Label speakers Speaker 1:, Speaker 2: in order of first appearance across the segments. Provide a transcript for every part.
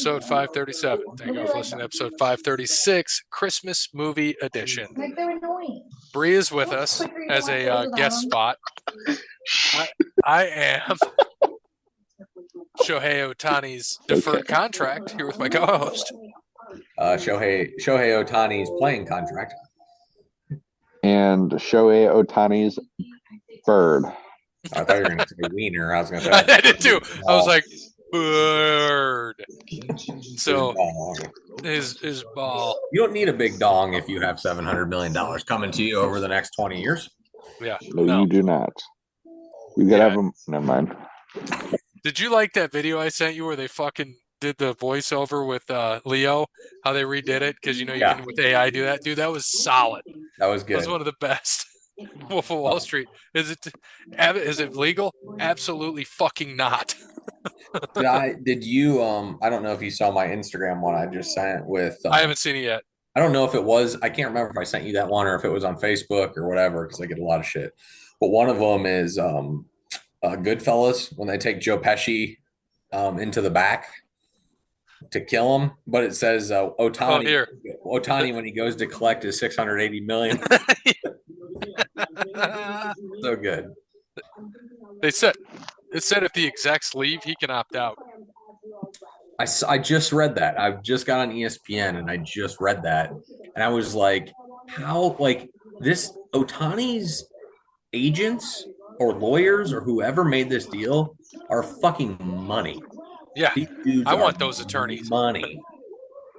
Speaker 1: episode 537. Thank you all for listening to episode 536, Christmas movie edition. Bree is with us as a guest spot. I am Shohei Ohtani's deferred contract here with my co-host.
Speaker 2: Shohei Ohtani's playing contract.
Speaker 3: And Shohei Ohtani's bird.
Speaker 2: I thought you were going to say wiener. I was going to say.
Speaker 1: I did too. I was like, bird. So his ball.
Speaker 2: You don't need a big dong if you have $700 million coming to you over the next 20 years.
Speaker 1: Yeah.
Speaker 3: No, you do not. You gotta have them. Never mind.
Speaker 1: Did you like that video I sent you where they fucking did the voiceover with Leo? How they redid it? Because you can with AI do that. Dude, that was solid.
Speaker 2: That was good.
Speaker 1: That was one of the best. Wolf of Wall Street. Is it legal? Absolutely fucking not.
Speaker 2: Did you I don't know if you saw my Instagram one I just sent with
Speaker 1: I haven't seen it yet.
Speaker 2: I don't know if it was, I can't remember if I sent you that one or if it was on Facebook or whatever, because I get a lot of shit. But one of them is Goodfellas, when they take Joe Pesci into the back to kill him, but it says Ohtani when he goes to collect his $680 million. So good.
Speaker 1: It said if the execs leave, he can opt out.
Speaker 2: I just read that. I just got on ESPN and I just read that. And I was like, how, like, this Ohtani's agents or lawyers or whoever made this deal are fucking money.
Speaker 1: Yeah. I want those attorneys.
Speaker 2: Money.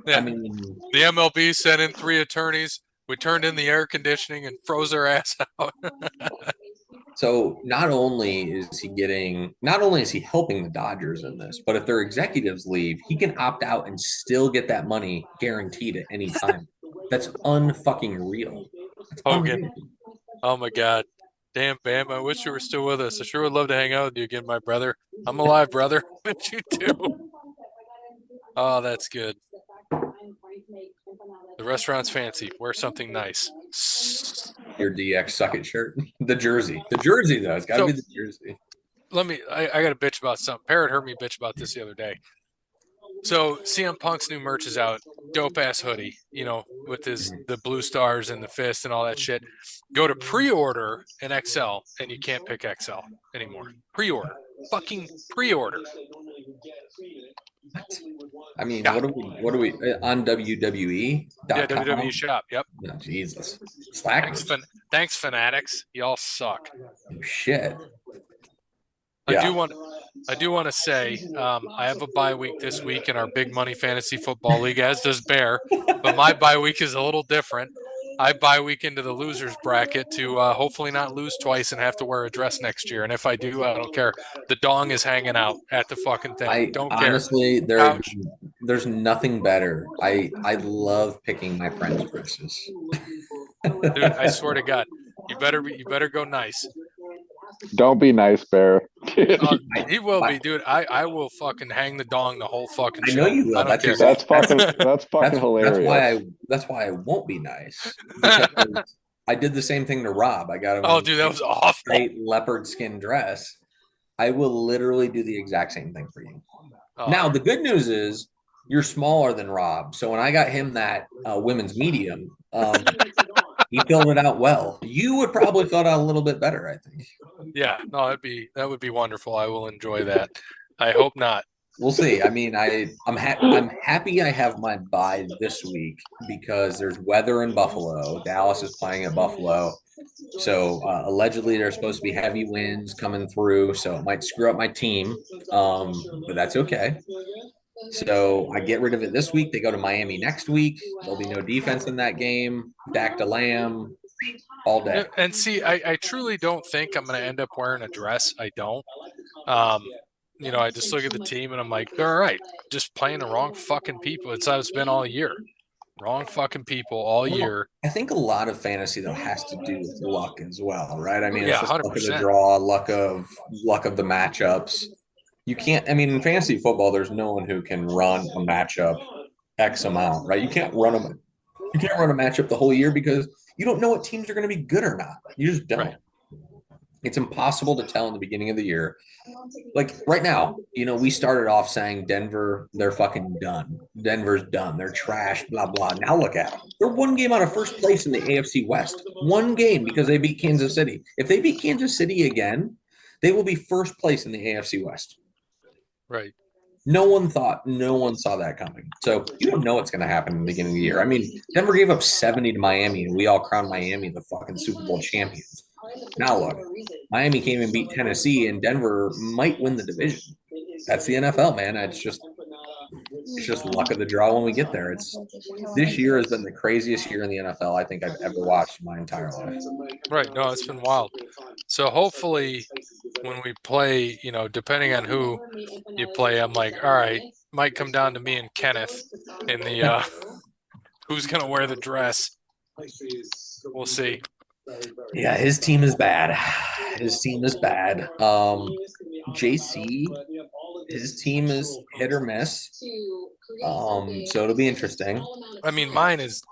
Speaker 1: Yeah. I mean, the MLB sent in 3 attorneys. We turned in the air conditioning and froze their ass out.
Speaker 2: So not only is he helping the Dodgers in this, but if their executives leave, he can opt out and still get that money guaranteed at any time. That's unfucking real.
Speaker 1: Hogan. Oh my God. Damn, Bam. I wish you were still with us. I sure would love to hang out with you again, my brother. I'm alive, brother. Miss you too. Oh, that's good. The restaurant's fancy. Wear something nice.
Speaker 2: Your DX suck it shirt. The jersey though. It's got to be the jersey.
Speaker 1: I got to bitch about something. Parrot heard me bitch about this the other day. So CM Punk's new merch is out. Dope ass hoodie, with the blue stars and the fist and all that shit. Go to pre-order an XL and you can't pick XL anymore. Pre-order. Fucking pre-order.
Speaker 2: I mean, yeah. What do we on WWE?
Speaker 1: Yeah, WWE shop. Yep.
Speaker 2: Oh, Jesus.
Speaker 1: Thanks, fanatics. Y'all suck.
Speaker 2: Oh, shit.
Speaker 1: I do want to say I have a bye week this week in our big money fantasy football league, as does Bear. But my bye week is a little different. I bye week into the losers bracket to hopefully not lose twice and have to wear a dress next year. And if I do, I don't care. The dong is hanging out at the fucking thing. I don't care.
Speaker 2: Honestly, there's nothing better. I love picking my friends' dresses.
Speaker 1: Dude, I swear to God, you better go nice.
Speaker 3: Don't be nice, Bear.
Speaker 1: He will be, dude. I will fucking hang the dong the whole fucking show.
Speaker 2: I know you will.
Speaker 3: That's fucking hilarious.
Speaker 2: That's why I won't be nice. I did the same thing to Rob. I got him.
Speaker 1: Oh, dude, that was awful.
Speaker 2: Great leopard skin dress. I will literally do the exact same thing for you. Now, the good news is you're smaller than Rob. So when I got him that women's medium, he filled it out well. You would probably fill it out a little bit better, I think.
Speaker 1: Yeah, no, that would be wonderful. I will enjoy that. I hope not.
Speaker 2: We'll see. I mean, I'm happy I have my bye this week because there's weather in Buffalo. Dallas is playing at Buffalo. So allegedly there's supposed to be heavy winds coming through, so it might screw up my team, but that's okay. So I get rid of it this week. They go to Miami next week. There'll be no defense in that game. Dak to Lamb all day.
Speaker 1: And see, I truly don't think I'm going to end up wearing a dress. I don't. I just look at the team and I'm like, they're all right. Just playing the wrong fucking people. It's how it's been all year. Wrong fucking people all year.
Speaker 2: I think a lot of fantasy though has to do with luck as well, right? I mean, it's just
Speaker 1: 100%.
Speaker 2: Luck of the draw, luck of the matchups. You can't. I mean, in fantasy football, there's no one who can run a matchup X amount, right? You can't run a matchup the whole year because you don't know what teams are going to be good or not. You just don't. Right. It's impossible to tell in the beginning of the year. Like right now, we started off saying Denver, they're fucking done. Denver's done. They're trash, blah, blah. Now look at them. They're one game out of first place in the AFC West. One game because they beat Kansas City. If they beat Kansas City again, they will be first place in the AFC West.
Speaker 1: Right.
Speaker 2: No one saw that coming. So you don't know what's going to happen in the beginning of the year. I mean, Denver gave up 70 to Miami, and we all crowned Miami the fucking Super Bowl champions. Now look, Miami came and beat Tennessee, and Denver might win the division. That's the NFL, man. It's just luck of the draw when we get there. This year has been the craziest year in the NFL I think I've ever watched in my entire life.
Speaker 1: Right. No, it's been wild. So hopefully when we play, depending on who you play, I'm like, all right, might come down to me and Kenneth in the who's gonna wear the dress. We'll see.
Speaker 2: Yeah, his team is bad. JC, his team is hit or miss. So it'll be interesting.
Speaker 1: I mean, mine is,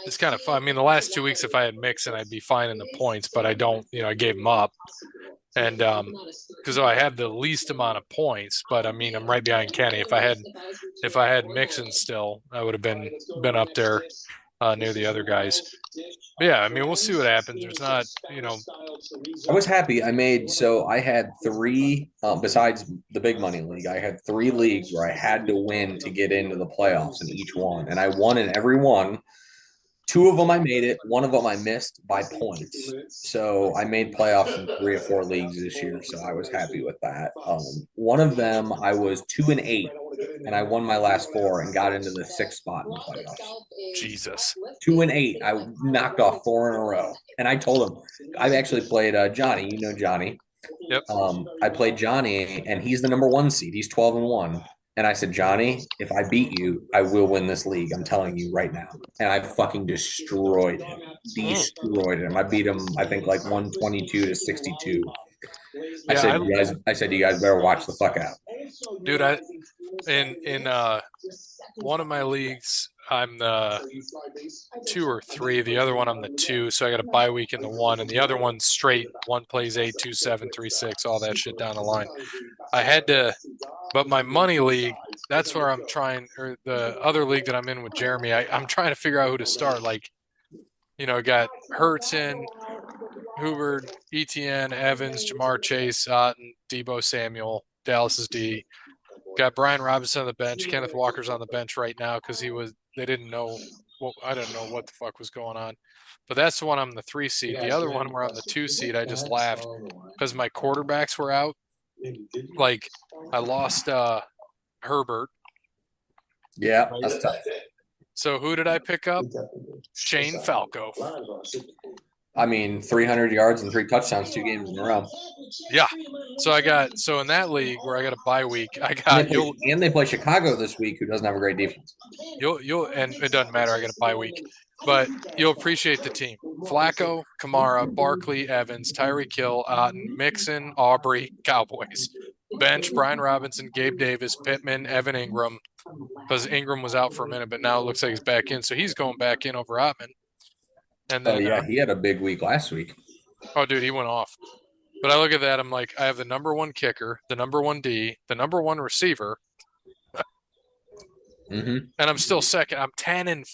Speaker 1: it's kind of fun. I mean, the last 2 weeks, if I had Mixon, I'd be fine in the points, but I don't, I gave him up. And because I had the least amount of points, but I mean, I'm right behind Kenny. If I had Mixon still, I would have been up there near the other guys. But yeah, I mean, we'll see what happens. There's not,
Speaker 2: I was happy. I had three, besides the big money league, I had three leagues where I had to win to get into the playoffs in each one. And I won in every one. Two of them I made it. One of them I missed by points. So I made playoffs in 3 or 4 leagues this year. So I was happy with that. One of them I was 2-8, and I won my last 4 and got into the 6th spot in the playoffs.
Speaker 1: Jesus.
Speaker 2: 2-8. I knocked off 4 in a row. And I told him, I've actually played Johnny. You know Johnny.
Speaker 1: Yep.
Speaker 2: I played Johnny, and he's the number 1 seed. He's 12-1. And I said, Johnny, if I beat you, I will win this league. I'm telling you right now. And I fucking destroyed him. I beat him, I think, like 122-62.
Speaker 1: Yeah,
Speaker 2: I said, you guys better watch the fuck out.
Speaker 1: Dude, in one of my leagues, I'm the 2 or 3. The other one, I'm the 2. So I got a bye week in the 1, and the other one straight. 1 plays 8, 2, 7, 3, 6, all that shit down the line. I had to, but my money league, that's where I'm trying, or the other league that I'm in with Jeremy, I'm trying to figure out who to start. Like, got Hurts in, Hoover, ETN, Evans, Jamar Chase, Otten, Debo Samuel, Dallas's D. Got Brian Robinson on the bench. Kenneth Walker's on the bench right now because they didn't know. Well, I didn't know what the fuck was going on. But that's the one I'm the 3 seed. The other one where I'm the 2 seed, I just laughed because my quarterbacks were out. Like, I lost Herbert.
Speaker 2: Yeah, that's tough.
Speaker 1: So who did I pick up? Shane Falco.
Speaker 2: I mean, 300 yards and 3 touchdowns, 2 games in a row.
Speaker 1: Yeah. So in that league where I got a bye week,
Speaker 2: and they play Chicago this week, who doesn't have a great defense.
Speaker 1: And it doesn't matter. I got a bye week, but you'll appreciate the team. Flacco, Kamara, Barkley, Evans, Tyreek Hill, Otten, Mixon, Aubrey, Cowboys. Bench, Brian Robinson, Gabe Davis, Pittman, Evan Ingram, because Ingram was out for a minute, but now it looks like he's back in. So he's going back in over Ottman. And then,
Speaker 2: he had a big week last week.
Speaker 1: Oh, dude, he went off. But I look at that, I'm like, I have the number 1 kicker, the number 1 D, the number 1 receiver,
Speaker 2: and
Speaker 1: I'm still second. I'm 10-4.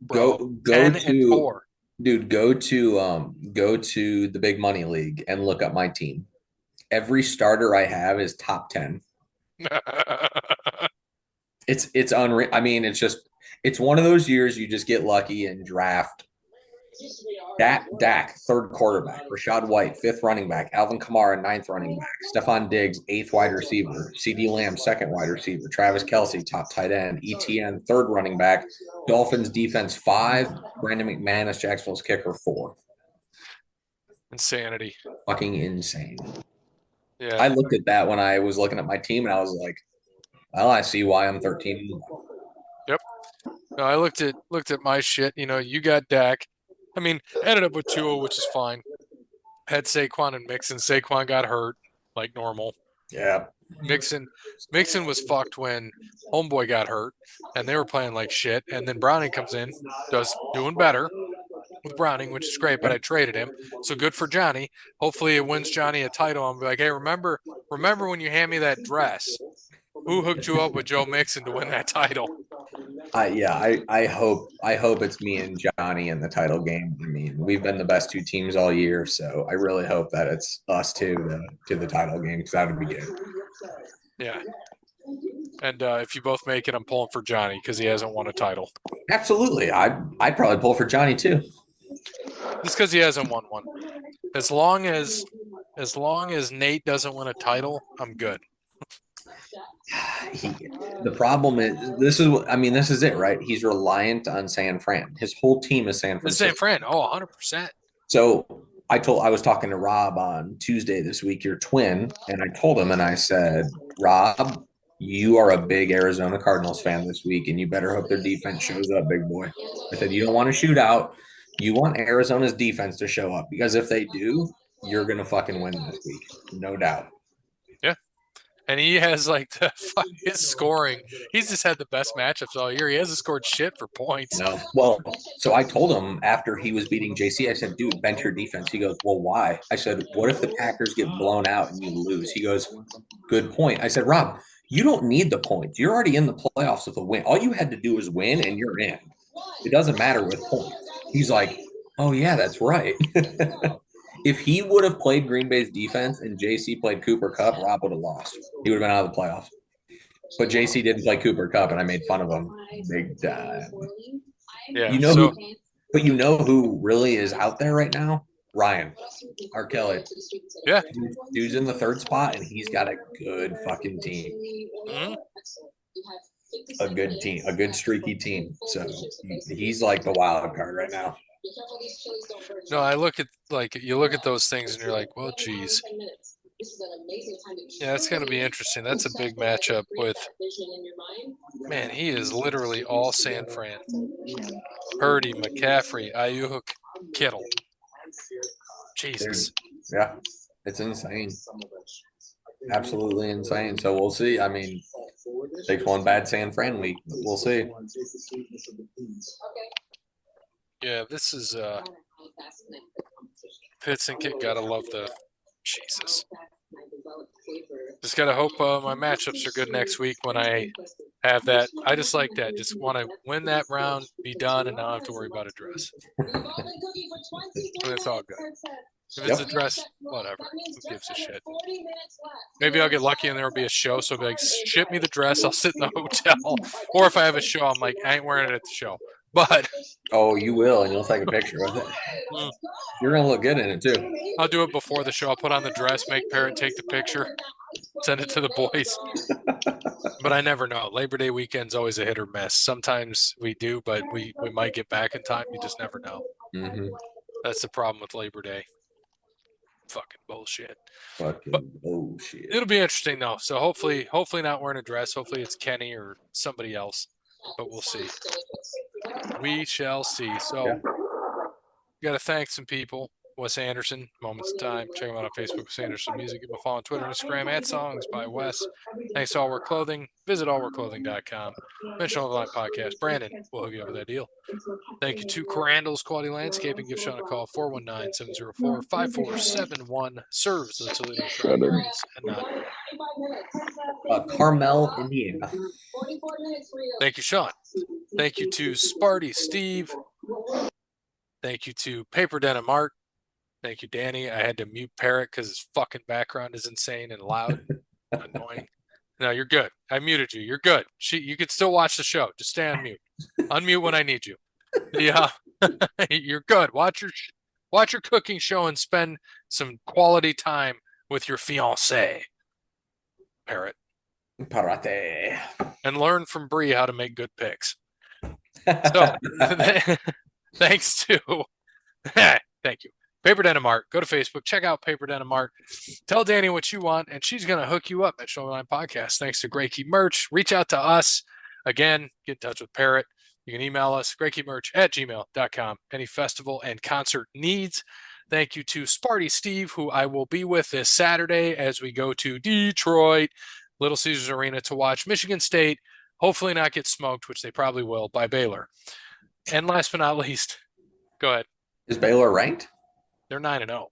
Speaker 2: Bro. Go
Speaker 1: 10-4.
Speaker 2: Dude, go to the big money league and look up my team. Every starter I have is top 10. It's unreal. I mean, it's one of those years you just get lucky and draft. Dak, 3rd quarterback. Rashad White, 5th running back. Alvin Kamara, 9th running back. Stephon Diggs, 8th wide receiver. CeeDee Lamb, 2nd wide receiver. Travis Kelce, top tight end. ETN, 3rd running back. Dolphins defense, 5. Brandon McManus, Jacksonville's kicker, 4.
Speaker 1: Insanity.
Speaker 2: Fucking insane.
Speaker 1: Yeah.
Speaker 2: I looked at that when I was looking at my team, and I was like, well, I see why I'm 13.
Speaker 1: Yep. No, I looked at my shit. You got Dak. I mean, ended up with Tua, which is fine. Had Saquon and Mixon. Saquon got hurt, like normal.
Speaker 2: Yeah.
Speaker 1: Mixon was fucked when Homeboy got hurt, and they were playing like shit. And then Browning comes in, doing better. with Browning, which is great, but I traded him. So good for Johnny. Hopefully it wins Johnny a title. I'll be like, hey, remember when you hand me that dress? Who hooked you up with Joe Mixon to win that title?
Speaker 2: I hope it's me and Johnny in the title game. I mean, we've been the best two teams all year, so I really hope that it's us two to the title game because that would be good.
Speaker 1: Yeah. And if you both make it, I'm pulling for Johnny because he hasn't won a title.
Speaker 2: Absolutely. I'd probably pull for Johnny too.
Speaker 1: Just because he hasn't won one. As long as Nate doesn't win a title, I'm good.
Speaker 2: The problem is this is it, right? He's reliant on San Fran. His whole team is San Francisco.
Speaker 1: San Fran, 100%.
Speaker 2: So I was talking to Rob on Tuesday this week, your twin, and I told him and I said, Rob, you are a big Arizona Cardinals fan this week, and you better hope their defense shows up, big boy. I said, you don't want to shoot out. You want Arizona's defense to show up because if they do, you're going to fucking win this week. No doubt.
Speaker 1: Yeah. And he has his scoring. He's just had the best matchups all year. He hasn't scored shit for points.
Speaker 2: No. Well, so I told him after he was beating JC, I said, dude, bench your defense. He goes, well, why? I said, what if the Packers get blown out and you lose? He goes, good point. I said, Rob, you don't need the points. You're already in the playoffs with a win. All you had to do is win and you're in. It doesn't matter with points. He's like, oh, yeah, that's right. If he would have played Green Bay's defense and JC played Cooper Kupp, Rob would have lost. He would have been out of the playoffs. But JC didn't play Cooper Kupp, and I made fun of him big time.
Speaker 1: Yeah,
Speaker 2: you know who really is out there right now? Ryan Kelly.
Speaker 1: Yeah.
Speaker 2: Dude's in the third spot, and he's got a good fucking team.
Speaker 1: Mm-hmm.
Speaker 2: A good team, a good streaky team. So he's like the wild card right now.
Speaker 1: No, I look at you look at those things and you're like, well, geez. Yeah, it's going to be interesting. That's a big matchup with, man, he is literally all San Fran. Purdy, McCaffrey, Ayuk, Kittle. Jesus.
Speaker 2: Yeah, it's insane. Absolutely insane. So we'll see. I mean, takes one bad San Fran week. We'll see.
Speaker 1: Yeah, this is Pitts and Kit. Gotta love the Jesus. Just gotta hope my matchups are good next week when I have that. I just like that. Just want to win that round, be done, and not have to worry about a dress. And it's all good. If it's a dress, whatever. Who gives a shit? Maybe I'll get lucky and there'll be a show. So I'll be like, ship me the dress. I'll sit in the hotel. Or if I have a show, I'm like, I ain't wearing it at the show. But
Speaker 2: you will, and you'll take a picture with it. You're gonna look good in it too.
Speaker 1: I'll do it before the show. I'll put on the dress, make Parrot take the picture, send it to the boys. But I never know. Labor Day weekend's always a hit or miss. Sometimes we do, but we might get back in time. You just never know.
Speaker 2: Mm-hmm.
Speaker 1: That's the problem with Labor Day. Fucking bullshit.
Speaker 2: Bullshit.
Speaker 1: It'll be interesting though. So hopefully not wearing a dress. Hopefully it's Kenny or somebody else. But we'll see. We shall see. So got to thank some people. Wes Anderson, Moments of Time. Check him out on Facebook, Wes Anderson Music. Give him a follow on Twitter and Instagram at Songs by Wes. Thanks to All Work Clothing. Visit allworkclothing.com. Mention All the Line Podcast. Brandon will hook you up with that deal. Thank you to Crandall's Quality Landscaping. Give Sean a call, 419-704-5471. Serves the Toledo Tri-Areas and not
Speaker 2: Carmel, Indiana.
Speaker 1: Thank you, Sean. Thank you to Sparty Steve. Thank you to Paper Den and Mark. Thank you, Danny. I had to mute Parrot because his fucking background is insane and loud. Annoying. No, you're good. I muted you. You're good. You can still watch the show. Just stay on mute. Unmute when I need you. Yeah, you're good. Watch your cooking show and spend some quality time with your fiancé, Parrot.
Speaker 2: Parrot.
Speaker 1: And learn from Bree how to make good picks. So, thanks to thank you. Paper Den and Mark. Go to Facebook. Check out Paper Den and Mark. Tell Danny what you want, and she's going to hook you up at Show Line Podcast. Thanks to Great Key Merch. Reach out to us. Again, get in touch with Parrot. You can email us, greatkeymerch@gmail.com. Any festival and concert needs. Thank you to Sparty Steve, who I will be with this Saturday as we go to Detroit, Little Caesars Arena to watch Michigan State hopefully not get smoked, which they probably will, by Baylor. And last but not least, go ahead.
Speaker 2: Is Baylor ranked?
Speaker 1: They're 9-0.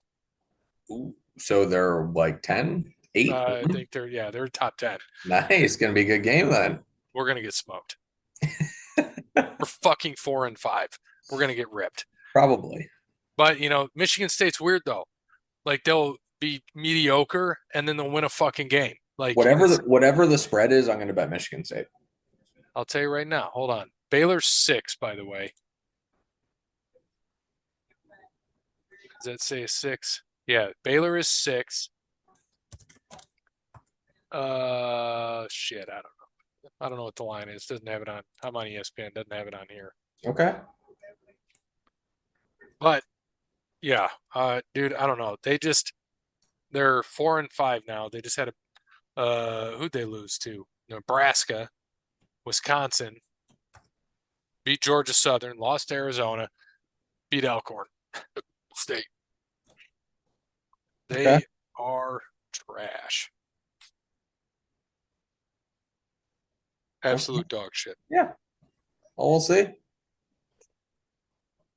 Speaker 2: Ooh, so they're like 10, 8?
Speaker 1: I think they're top 10.
Speaker 2: Nice. Gonna be a good game then.
Speaker 1: We're gonna get smoked. We're fucking 4-5. We're gonna get ripped.
Speaker 2: Probably.
Speaker 1: But Michigan State's weird though. Like they'll be mediocre and then they'll win a fucking game. Like
Speaker 2: whatever the spread is, I'm gonna bet Michigan State.
Speaker 1: I'll tell you right now. Hold on. Baylor's 6, by the way. Does that say 6? Yeah, Baylor is 6. Shit, I don't know. I don't know what the line is. Doesn't have it on. I'm on ESPN. Doesn't have it on here.
Speaker 2: Okay.
Speaker 1: But yeah, dude, I don't know. They're 4-5 now. They just had who'd they lose to? Nebraska, Wisconsin, beat Georgia Southern, lost to Arizona, beat Alcorn State. They are trash. Absolute dog shit.
Speaker 2: Yeah. Well, we'll see.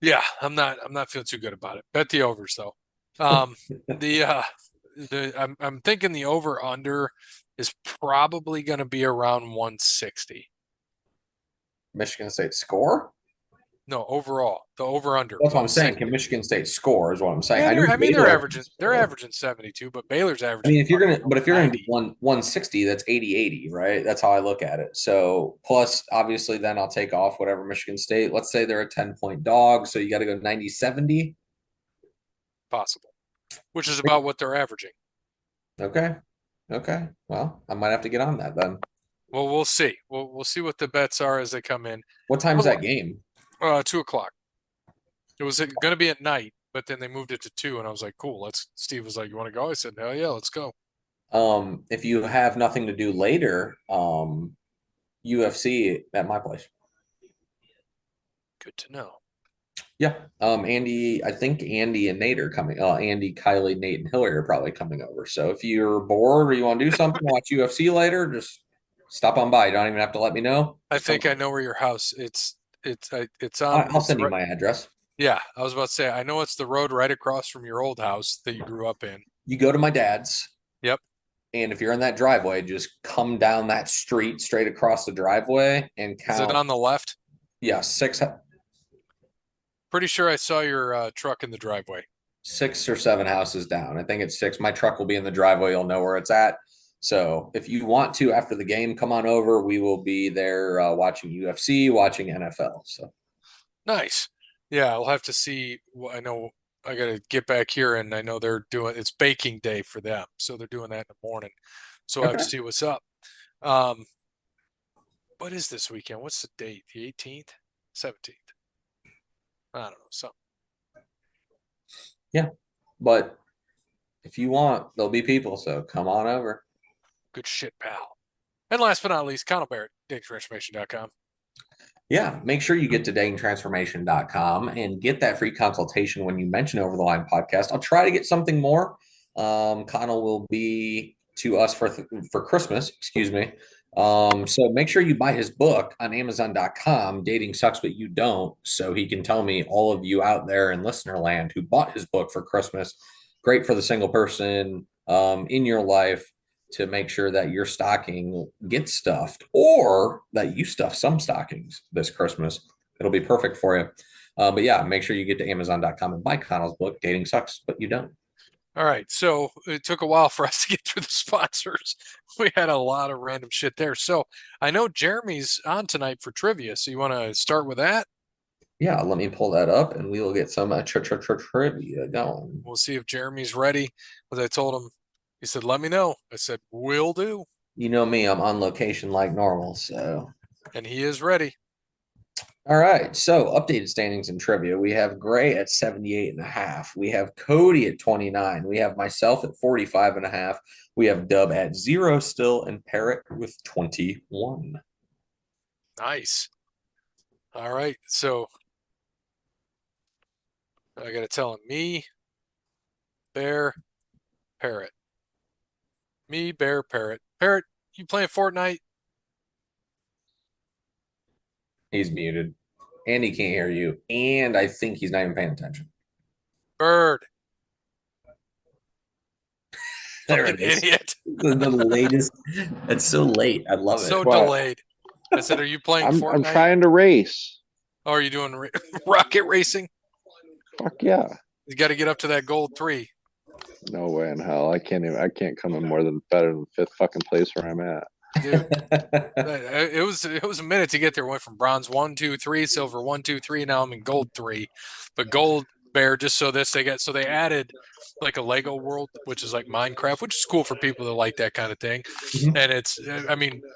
Speaker 1: Yeah, I'm not feeling too good about it. Bet the overs though. I'm thinking the over under is probably going to be around 160.
Speaker 2: Michigan State score?
Speaker 1: No, overall, the over under.
Speaker 2: That's what I'm saying. Can Michigan State score? Is what I'm saying.
Speaker 1: Yeah, they're averaging 72, but Baylor's averaging.
Speaker 2: I mean, if you're gonna do 160, that's 80-80, right? That's how I look at it. So plus, obviously, then I'll take off whatever Michigan State. Let's say they're a 10-point dog, so you got to go 90-70.
Speaker 1: Possible, which is about what they're averaging.
Speaker 2: Okay. Well, I might have to get on that then.
Speaker 1: Well, we'll see. We'll see what the bets are as they come in.
Speaker 2: What time is that game?
Speaker 1: 2:00. It was going to be at night, but then they moved it to 2, and I was like, cool. Steve was like, you want to go? I said, hell yeah, let's go.
Speaker 2: If you have nothing to do later, UFC at my place.
Speaker 1: Good to know.
Speaker 2: Yeah. I think Andy and Nate are coming. Andy, Kylie, Nate, and Hillary are probably coming over. So if you're bored or you want to do something, watch UFC later, just stop on by. You don't even have to let me know.
Speaker 1: I think I know where your house. It's on.
Speaker 2: I'll send you my address.
Speaker 1: Yeah, I was about to say, I know it's the road right across from your old house that you grew up in.
Speaker 2: You go to my dad's.
Speaker 1: Yep.
Speaker 2: And if you're in that driveway, just come down that street straight across the driveway and count.
Speaker 1: Is it on the left?
Speaker 2: Yeah, 6.
Speaker 1: Pretty sure I saw your truck in the driveway.
Speaker 2: 6 or 7 houses down. I think it's 6. My truck will be in the driveway. You'll know where it's at. So if you want to, after the game, come on over. We will be there watching UFC, watching NFL. So
Speaker 1: nice. Yeah, I'll have to see. I know I got to get back here, and I know it's baking day for them, so they're doing that in the morning. So I have to see what's up. What is this weekend? What's the date? The 18th, 17th. I don't know, something.
Speaker 2: Yeah, but if you want, there'll be people. So come on over.
Speaker 1: Good shit, pal. And last but not least, Connell Barrett, DatingTransformation.com.
Speaker 2: Yeah, make sure you get to datingtransformation.com and get that free consultation when you mention Over the Line podcast. I'll try to get something more. Connell will be to us for Christmas, excuse me. So make sure you buy his book on Amazon.com, Dating Sucks But You Don't, so he can tell me, all of you out there in listener land who bought his book for Christmas, great for the single person in your life, to make sure that your stocking gets stuffed, or that you stuff some stockings this Christmas. It'll be perfect for you. But yeah, make sure you get to Amazon.com and buy Connell's book, Dating Sucks But You Don't.
Speaker 1: All right. So it took a while for us to get through the sponsors. We had a lot of random shit there. So I know Jeremy's on tonight for trivia. So you want to start with that?
Speaker 2: Yeah, let me pull that up and we will get some trivia going.
Speaker 1: We'll see if Jeremy's ready. As I told him, he said, let me know. I said, will do.
Speaker 2: You know me, I'm on location like normal, so.
Speaker 1: And he is ready.
Speaker 2: All right, so updated standings in trivia. We have Gray at 78.5. We have Kode at 29. We have myself at 45.5. We have Dub at 0 still, and Parrot with 21.
Speaker 1: Nice. All right, so I got to tell him me, Bear, Parrot. Me, Bear, Parrot. Parrot, you playing Fortnite?
Speaker 2: He's muted. And he can't hear you. And I think he's not even paying attention.
Speaker 1: Bird.
Speaker 2: There
Speaker 1: Fucking
Speaker 2: it is.
Speaker 1: idiot.
Speaker 2: The latest. It's so late. I love
Speaker 1: So
Speaker 2: it.
Speaker 3: What?
Speaker 1: delayed. I said, are you playing Fortnite?
Speaker 3: I'm trying to race.
Speaker 1: Oh, are you doing rocket racing?
Speaker 3: Fuck yeah.
Speaker 1: You got to get up to that gold 3.
Speaker 3: No way in hell. I can't come in more than better than 5th fucking place where I'm at.
Speaker 1: Dude, it was a minute to get there. Went from bronze 1, 2, 3, silver 1, 2, 3. Now I'm in gold 3. But gold bear, just so they added like a Lego world, which is like Minecraft, which is cool for people that like that kind of thing. And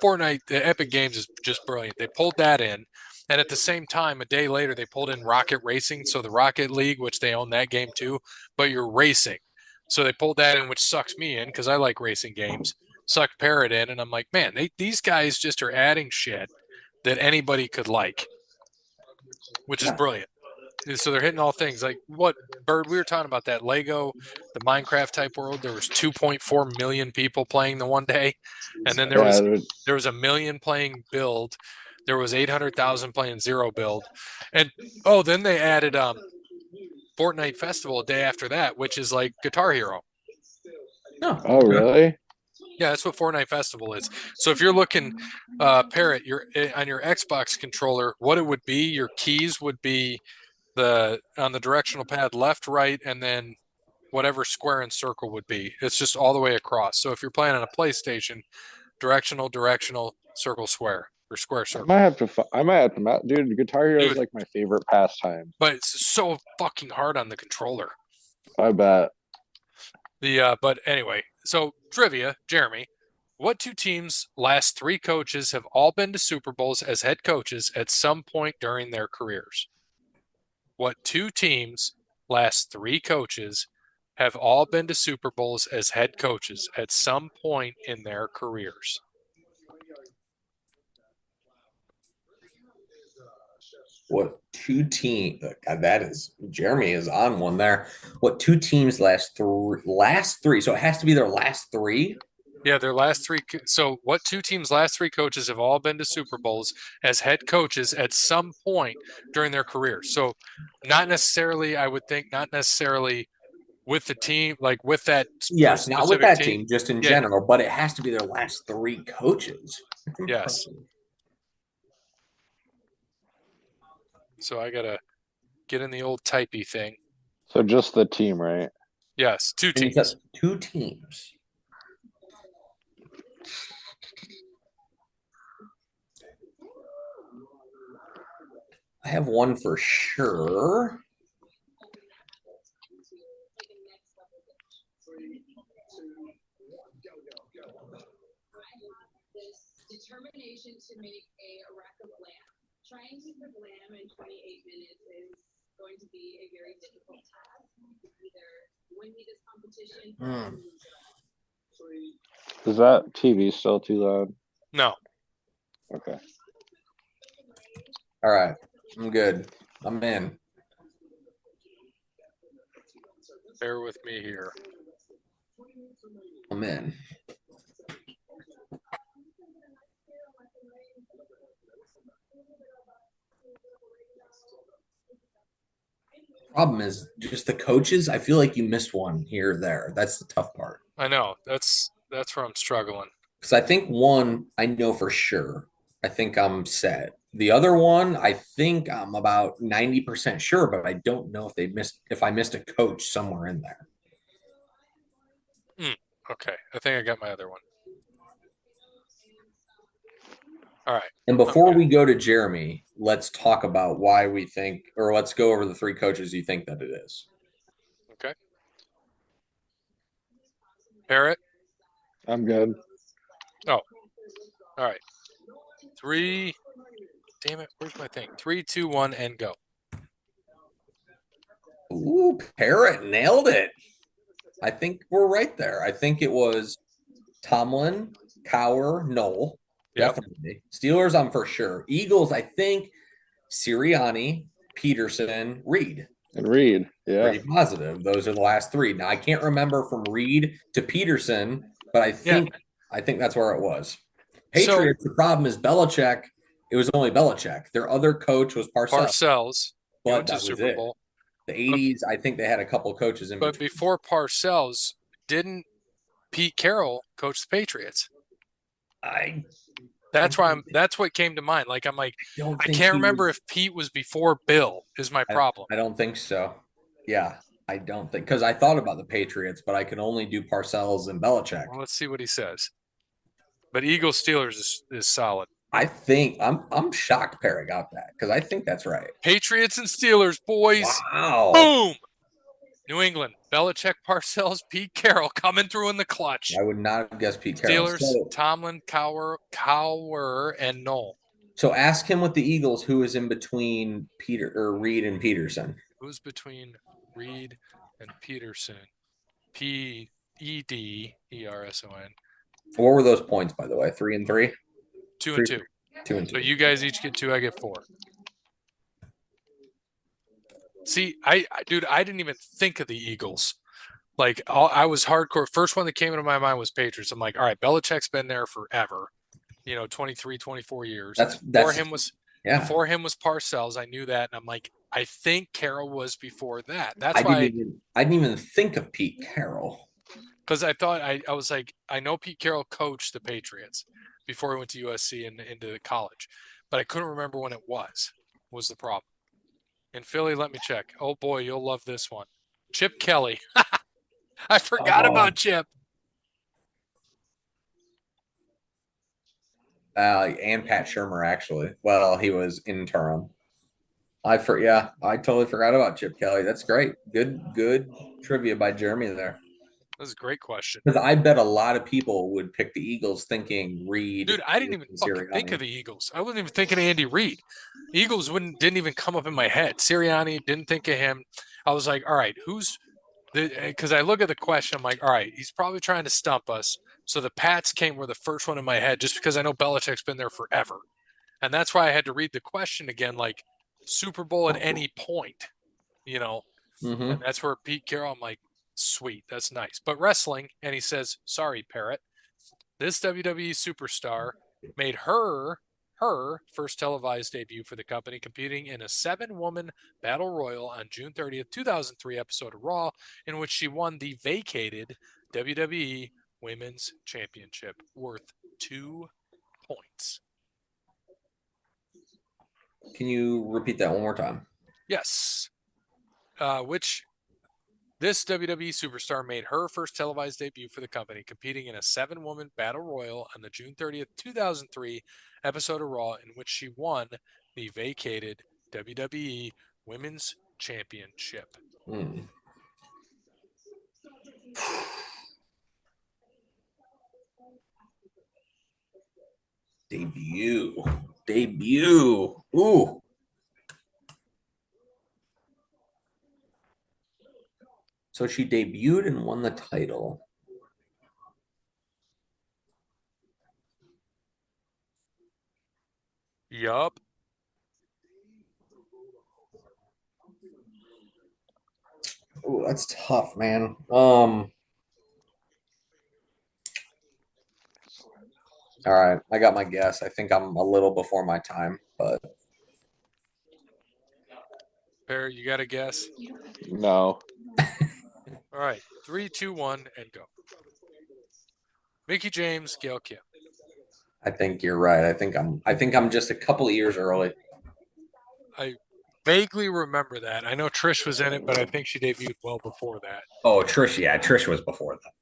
Speaker 1: Fortnite, the Epic Games is just brilliant. They pulled that in. And at the same time, a day later, they pulled in Rocket Racing. So the Rocket League, which they own that game too, but you're racing. So they pulled that in, which sucks me in because I like racing games. Sucked Parrot in, and I'm like, man, these guys just are adding shit that anybody could like, which is brilliant. So they're hitting all things. Like what, Bird, we were talking about that Lego, the Minecraft type world. There was 2.4 million people playing the one day, and then there was a million playing build. There was 800,000 playing zero build, and then they added Fortnite Festival a day after that, which is like Guitar Hero.
Speaker 3: Oh, really?
Speaker 1: Yeah, that's what Fortnite Festival is. So if you're looking, Parrot, on your Xbox controller, what it would be, your keys would be on the directional pad left, right, and then whatever square and circle would be. It's just all the way across. So if you're playing on a PlayStation, directional, circle, square, or square, circle.
Speaker 3: I might have to, dude. Guitar Hero is like my favorite pastime.
Speaker 1: But it's so fucking hard on the controller.
Speaker 3: I bet.
Speaker 1: But anyway, so trivia, Jeremy, what 2 teams' last 3 coaches have all been to Super Bowls as head coaches at some point during their careers? What 2 teams' last 3 coaches have all been to Super Bowls as head coaches at some point in their careers?
Speaker 2: What 2 teams? That is Jeremy is on one there. What 2 teams last 3? So it has to be their last 3.
Speaker 1: Yeah, their last 3. So what 2 teams' last 3 coaches have all been to Super Bowls as head coaches at some point during their career? So not necessarily, I would think, not necessarily with the team, like with that.
Speaker 2: Yes, not with that team, just in general. But it has to be their last 3 coaches.
Speaker 1: Yes. So I gotta get in the old typey thing.
Speaker 3: So just the team, right?
Speaker 1: Yes, 2 teams.
Speaker 2: 2 teams. I have one for sure.
Speaker 4: Determination to make a rack of lamb. Trying to cook lamb in 28 minutes is going to be a very difficult task. Either win me this competition or lose it all.
Speaker 3: Is that TV still too loud?
Speaker 1: No.
Speaker 3: Okay.
Speaker 2: All right. I'm good. I'm in.
Speaker 1: Bear with me here.
Speaker 2: I'm in. Problem is just the coaches. I feel like you missed one here or there. That's the tough part.
Speaker 1: I know. That's where I'm struggling.
Speaker 2: Because I think one I know for sure. I think I'm set. The other one, I think I'm about 90% sure, but I don't know if I missed a coach somewhere in there.
Speaker 1: Okay. I think I got my other one. All right.
Speaker 2: And before we go to Jeremy, let's talk about why we think, or let's go over the 3 coaches you think that it is.
Speaker 1: Okay. Parrot?
Speaker 3: I'm good.
Speaker 1: Oh. All right. 3. Damn it. Where's my thing? 3, 2, 1, and go.
Speaker 2: Ooh, Parrot nailed it. I think we're right there. I think it was Tomlin, Cowher, Knoll.
Speaker 1: Yep.
Speaker 2: Definitely. Steelers, I'm for sure. Eagles, I think Sirianni, Peterson, Reed.
Speaker 3: And Reed, yeah.
Speaker 2: Pretty positive. Those are the last 3. Now I can't remember from Reed to Peterson, but I think that's where it was. Patriots, the problem is Belichick. It was only Belichick. Their other coach was Parcells.
Speaker 1: Parcells.
Speaker 2: But that was it. The 80s, I think they had a couple coaches in
Speaker 1: But
Speaker 2: between.
Speaker 1: before Parcells, didn't Pete Carroll coach the Patriots?
Speaker 2: I
Speaker 1: That's what came to mind. Like I'm like,
Speaker 2: don't
Speaker 1: I
Speaker 2: think
Speaker 1: can't
Speaker 2: he
Speaker 1: remember
Speaker 2: was.
Speaker 1: if Pete was before Bill is my problem.
Speaker 2: I don't think so. Yeah, I don't think because I thought about the Patriots, but I can only do Parcells and Belichick.
Speaker 1: Well, let's see what he says. But Eagles Steelers is solid.
Speaker 2: I think I'm shocked Parrot got that because I think that's right.
Speaker 1: Patriots and Steelers, boys.
Speaker 2: Wow.
Speaker 1: Boom. New England, Belichick, Parcells, Pete Carroll coming through in the clutch.
Speaker 2: I would not have guessed Pete Carroll.
Speaker 1: Steelers, Tomlin, Cowher, and Knoll.
Speaker 2: So ask him with the Eagles who is in between Peter or Reed and Peterson.
Speaker 1: Who's between Reed and Peterson? Pedersson.
Speaker 2: What were those points, by the way? 3 and 3?
Speaker 1: 2 and 2.
Speaker 2: 2 and 2.
Speaker 1: So you guys each get 2, I get 4. See, dude, I didn't even think of the Eagles. Like, I was hardcore. First one that came into my mind was Patriots. I'm like, all right, Belichick's been there forever. 23, 24 years. Before him was Parcells. I knew that, and I'm like, I think Carroll was before that. That's why
Speaker 2: I didn't even think of Pete Carroll.
Speaker 1: Because I thought I was like, I know Pete Carroll coached the Patriots before he went to USC and into college, but I couldn't remember when it was the problem. In Philly, let me check. Oh boy, you'll love this one. Chip Kelly. I forgot about Chip.
Speaker 2: And Pat Shurmur, actually. Well, he was interim. I totally forgot about Chip Kelly. That's great. Good trivia by Jeremy there.
Speaker 1: That's a great question.
Speaker 2: Because I bet a lot of people would pick the Eagles thinking Reed.
Speaker 1: Dude, I didn't even fucking think of the Eagles. I wasn't even thinking of Andy Reid. Eagles didn't even come up in my head. Sirianni, didn't think of him. I was like, all right, because I look at the question, I'm like, all right, he's probably trying to stump us. So the Pats were the first one in my head just because I know Belichick's been there forever. And that's why I had to read the question again, like Super Bowl at any point,
Speaker 2: Mm-hmm.
Speaker 1: And that's where Pete Carroll, I'm like, sweet, that's nice. But wrestling, and he says, sorry, Parrot, this WWE superstar made her first televised debut for the company, competing in a 7-woman battle royal on June 30th, 2003 episode of Raw, in which she won the vacated WWE Women's Championship worth 2 points.
Speaker 2: Can you repeat that one more time?
Speaker 1: Yes. Which this WWE superstar made her first televised debut for the company, competing in a 7-woman battle royal on the June 30th, 2003 episode of Raw, in which she won the vacated WWE Women's Championship. Debut. Ooh. So she debuted and won the title. Yup.
Speaker 2: Oh, that's tough, man. All right, I got my guess. I think I'm a little before my time, but
Speaker 1: Parrot, you got a guess?
Speaker 3: No.
Speaker 1: All right, 3, 2, 1, and go. Mickie James, Gail Kim.
Speaker 2: I think you're right. I think I'm just a couple of years early.
Speaker 1: I vaguely remember that. I know Trish was in it, but I think she debuted well before that.
Speaker 2: Oh, Trish, yeah, Trish was before that.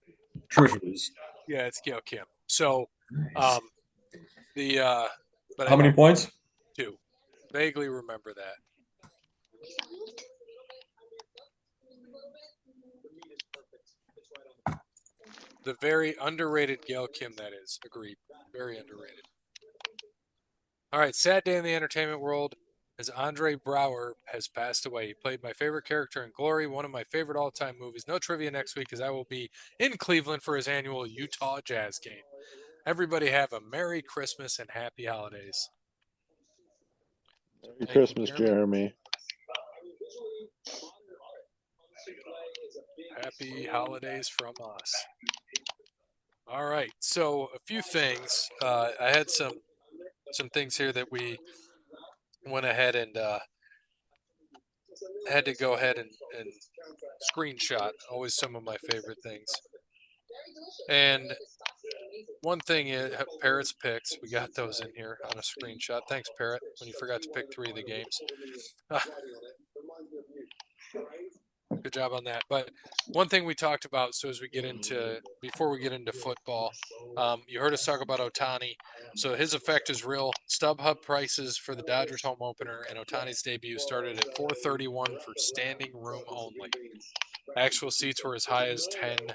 Speaker 2: Trish was.
Speaker 1: Yeah, it's Gail Kim. So,
Speaker 2: Nice.
Speaker 1: but
Speaker 2: How many points?
Speaker 1: 2. Vaguely remember that. The very underrated Gail Kim, that is. Agreed. Very underrated. All right, sad day in the entertainment world as Andre Braugher has passed away. He played my favorite character in Glory, one of my favorite all-time movies. No trivia next week as I will be in Cleveland for his annual Utah Jazz game. Everybody have a Merry Christmas and Happy Holidays.
Speaker 3: Merry Christmas, Jeremy.
Speaker 1: Happy holidays from us. All right, so a few things. I had some things here that we went ahead and had to go ahead and screenshot. Always some of my favorite things. And one thing is Parrot's picks. We got those in here on a screenshot. Thanks, Parrot, when you forgot to pick 3 of the games. Good job on that. But one thing we talked about, so as we get into, before we get into football, you heard us talk about Ohtani. So his effect is real. StubHub prices for the Dodgers home opener and Ohtani's debut started at $431 for standing room only. Actual seats were as high as $10,000.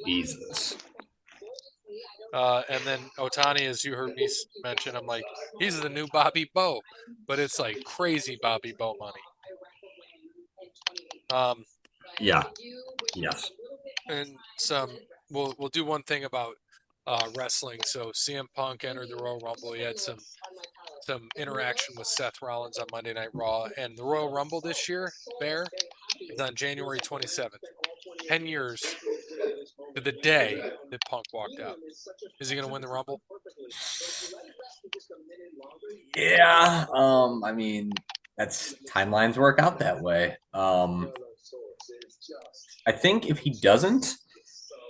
Speaker 2: Jesus.
Speaker 1: And then Ohtani, as you heard me mention, I'm like, he's the new Bobby Bo, but it's like crazy Bobby Bo money.
Speaker 2: Yeah. Yes.
Speaker 1: And we'll do one thing about wrestling. So CM Punk entered the Royal Rumble. He had some interaction with Seth Rollins on Monday Night Raw, and the Royal Rumble this year, Bear, is on January 27th. 10 years to the day that Punk walked out. Is he going to win the Rumble?
Speaker 2: Yeah. I mean, that's timelines work out that way. I think if he doesn't,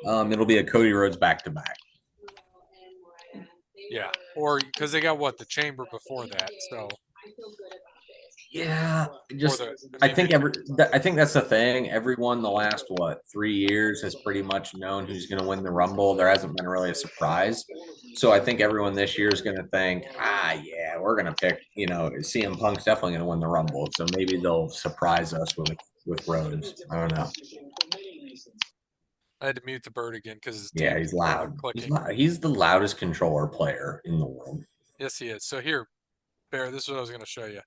Speaker 2: it'll be a Cody Rhodes back-to-back.
Speaker 1: Yeah, or because they got the Chamber before that, so.
Speaker 2: Yeah, I think that's the thing. Everyone the last 3 years has pretty much known who's going to win the Rumble. There hasn't been really a surprise. So I think everyone this year is going to think, yeah, we're going to pick, CM Punk's definitely going to win the Rumble. So maybe they'll surprise us with Rhodes. I don't know.
Speaker 1: I had to mute the bird again because
Speaker 2: he's loud. He's the loudest controller player in the world.
Speaker 1: Yes, he is. So here, Bear, this is what I was going to show you.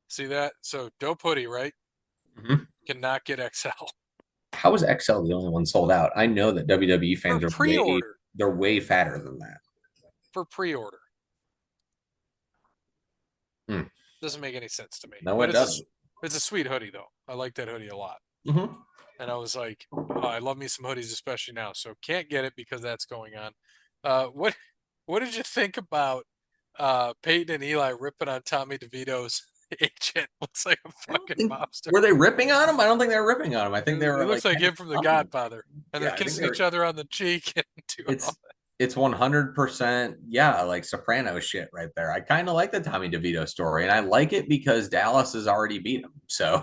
Speaker 1: See that? So Dope Hoodie, right?
Speaker 2: Mm-hmm.
Speaker 1: Cannot get XL.
Speaker 2: How is XL the only one sold out? I know that WWE fans are they're way fatter than that.
Speaker 1: For pre-order. Doesn't make any sense to me.
Speaker 2: No, it doesn't.
Speaker 1: It's a sweet hoodie, though. I like that hoodie a lot.
Speaker 2: Mm-hmm.
Speaker 1: And I was like, I love me some hoodies, especially now. So can't get it because that's going on. What did you think about Peyton and Eli ripping on Tommy DeVito's agent? Looks like a fucking mobster.
Speaker 2: Were they ripping on him? I don't think they were ripping on him. I think they were.
Speaker 1: It looks like him from The Godfather, and they're kissing each other on the cheek and doing all that.
Speaker 2: It's 100%, like Soprano shit right there. I kind of like the Tommy DeVito story, and I like it because Dallas has already beat him. So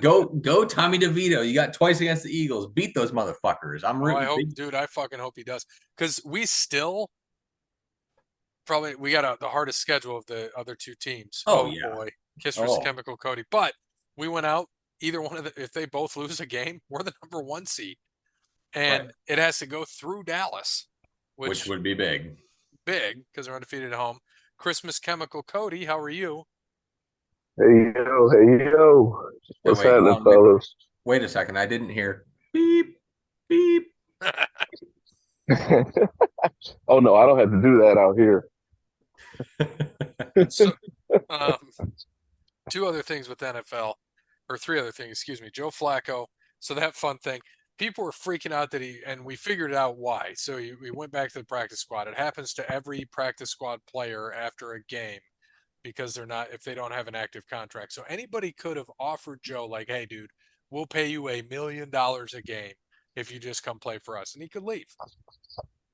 Speaker 2: go Tommy DeVito. You got twice against the Eagles. Beat those motherfuckers. I'm rooting.
Speaker 1: I fucking hope he does, because we still we got the hardest schedule of the other two teams.
Speaker 2: Boy,
Speaker 1: Kiss vs. Chemical Cody. But we went out. Either one of if they both lose a game, we're the number 1 seed, and it has to go through Dallas. Which
Speaker 2: would be big
Speaker 1: because they're undefeated at home. Christmas Chemical Cody, how are you?
Speaker 3: Hey yo. What's happening, fellas?
Speaker 2: Wait a second, I didn't hear beep beep.
Speaker 3: Oh no, I don't have to do that out here.
Speaker 1: So, 2 other things with NFL, or 3 other things, excuse me. Joe Flacco. So that fun thing. People were freaking out that and we figured out why. So we went back to the practice squad. It happens to every practice squad player after a game because if they don't have an active contract. So anybody could have offered Joe, like, hey, dude, we'll pay you $1 million a game if you just come play for us. And he could leave.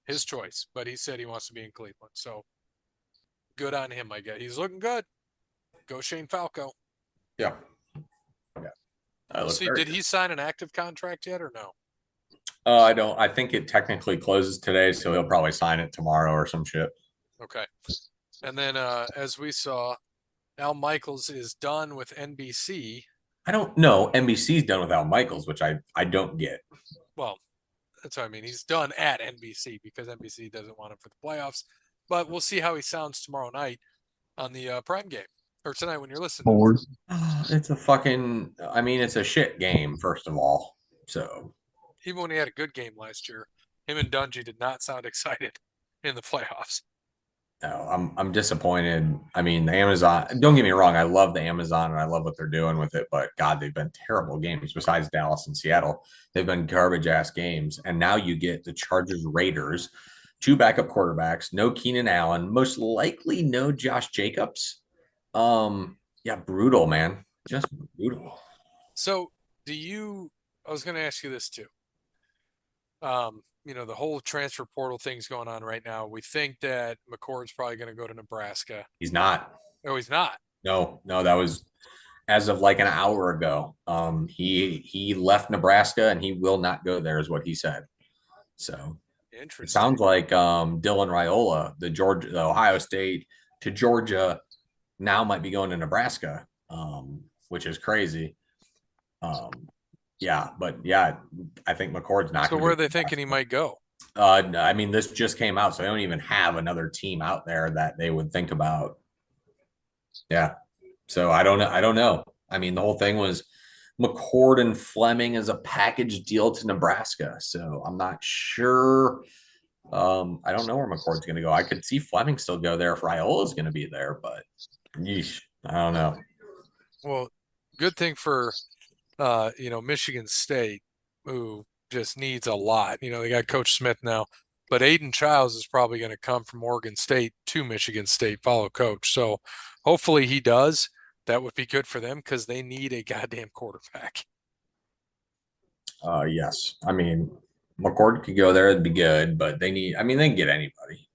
Speaker 1: His choice. But he said he wants to be in Cleveland. So good on him, I guess. He's looking good. Go Shane Falco.
Speaker 2: Yeah.
Speaker 1: Did he sign an active contract yet or no?
Speaker 2: I don't. I think it technically closes today, so he'll probably sign it tomorrow or some shit.
Speaker 1: Okay. And then as we saw, Al Michaels is done with NBC.
Speaker 2: I don't know. NBC's done with Al Michaels, which I don't get.
Speaker 1: Well, that's what I mean. He's done at NBC because NBC doesn't want him for the playoffs. But we'll see how he sounds tomorrow night on the Prime game. Or tonight when you're listening.
Speaker 2: It's it's a shit game, first of all. So
Speaker 1: even when he had a good game last year, him and Dungy did not sound excited in the playoffs.
Speaker 2: No, I'm disappointed. I mean, the Amazon, don't get me wrong, I love the Amazon and I love what they're doing with it, but God, they've been terrible games besides Dallas and Seattle. They've been garbage ass games. And now you get the Chargers Raiders, 2 backup quarterbacks, no Keenan Allen, most likely no Josh Jacobs. Yeah, brutal, man. Just brutal.
Speaker 1: So I was going to ask you this too. The whole transfer portal thing's going on right now. We think that McCord's probably going to go to Nebraska.
Speaker 2: He's not.
Speaker 1: Oh, he's not.
Speaker 2: No, that was as of like an hour ago. He left Nebraska and he will not go there, is what he said. So it sounds like Dylan Raiola, the Ohio State to Georgia, now might be going to Nebraska, which is crazy. Yeah, but yeah, I think McCord's not.
Speaker 1: So where are they thinking he might go?
Speaker 2: I mean, this just came out, so they don't even have another team out there that they would think about. Yeah, so I don't know. I don't know. I mean, the whole thing was McCord and Fleming as a package deal to Nebraska, so I'm not sure. I don't know where McCord's going to go. I could see Fleming still go there if Raiola's going to be there, but yeesh, I don't know.
Speaker 1: Well, good thing for Michigan State, who just needs a lot. They got Coach Smith now, but Aiden Childs is probably going to come from Oregon State to Michigan State, follow Coach. So hopefully he does. That would be good for them because they need a goddamn quarterback.
Speaker 2: Yes. I mean, McCord could go there, it'd be good, but they can get anybody.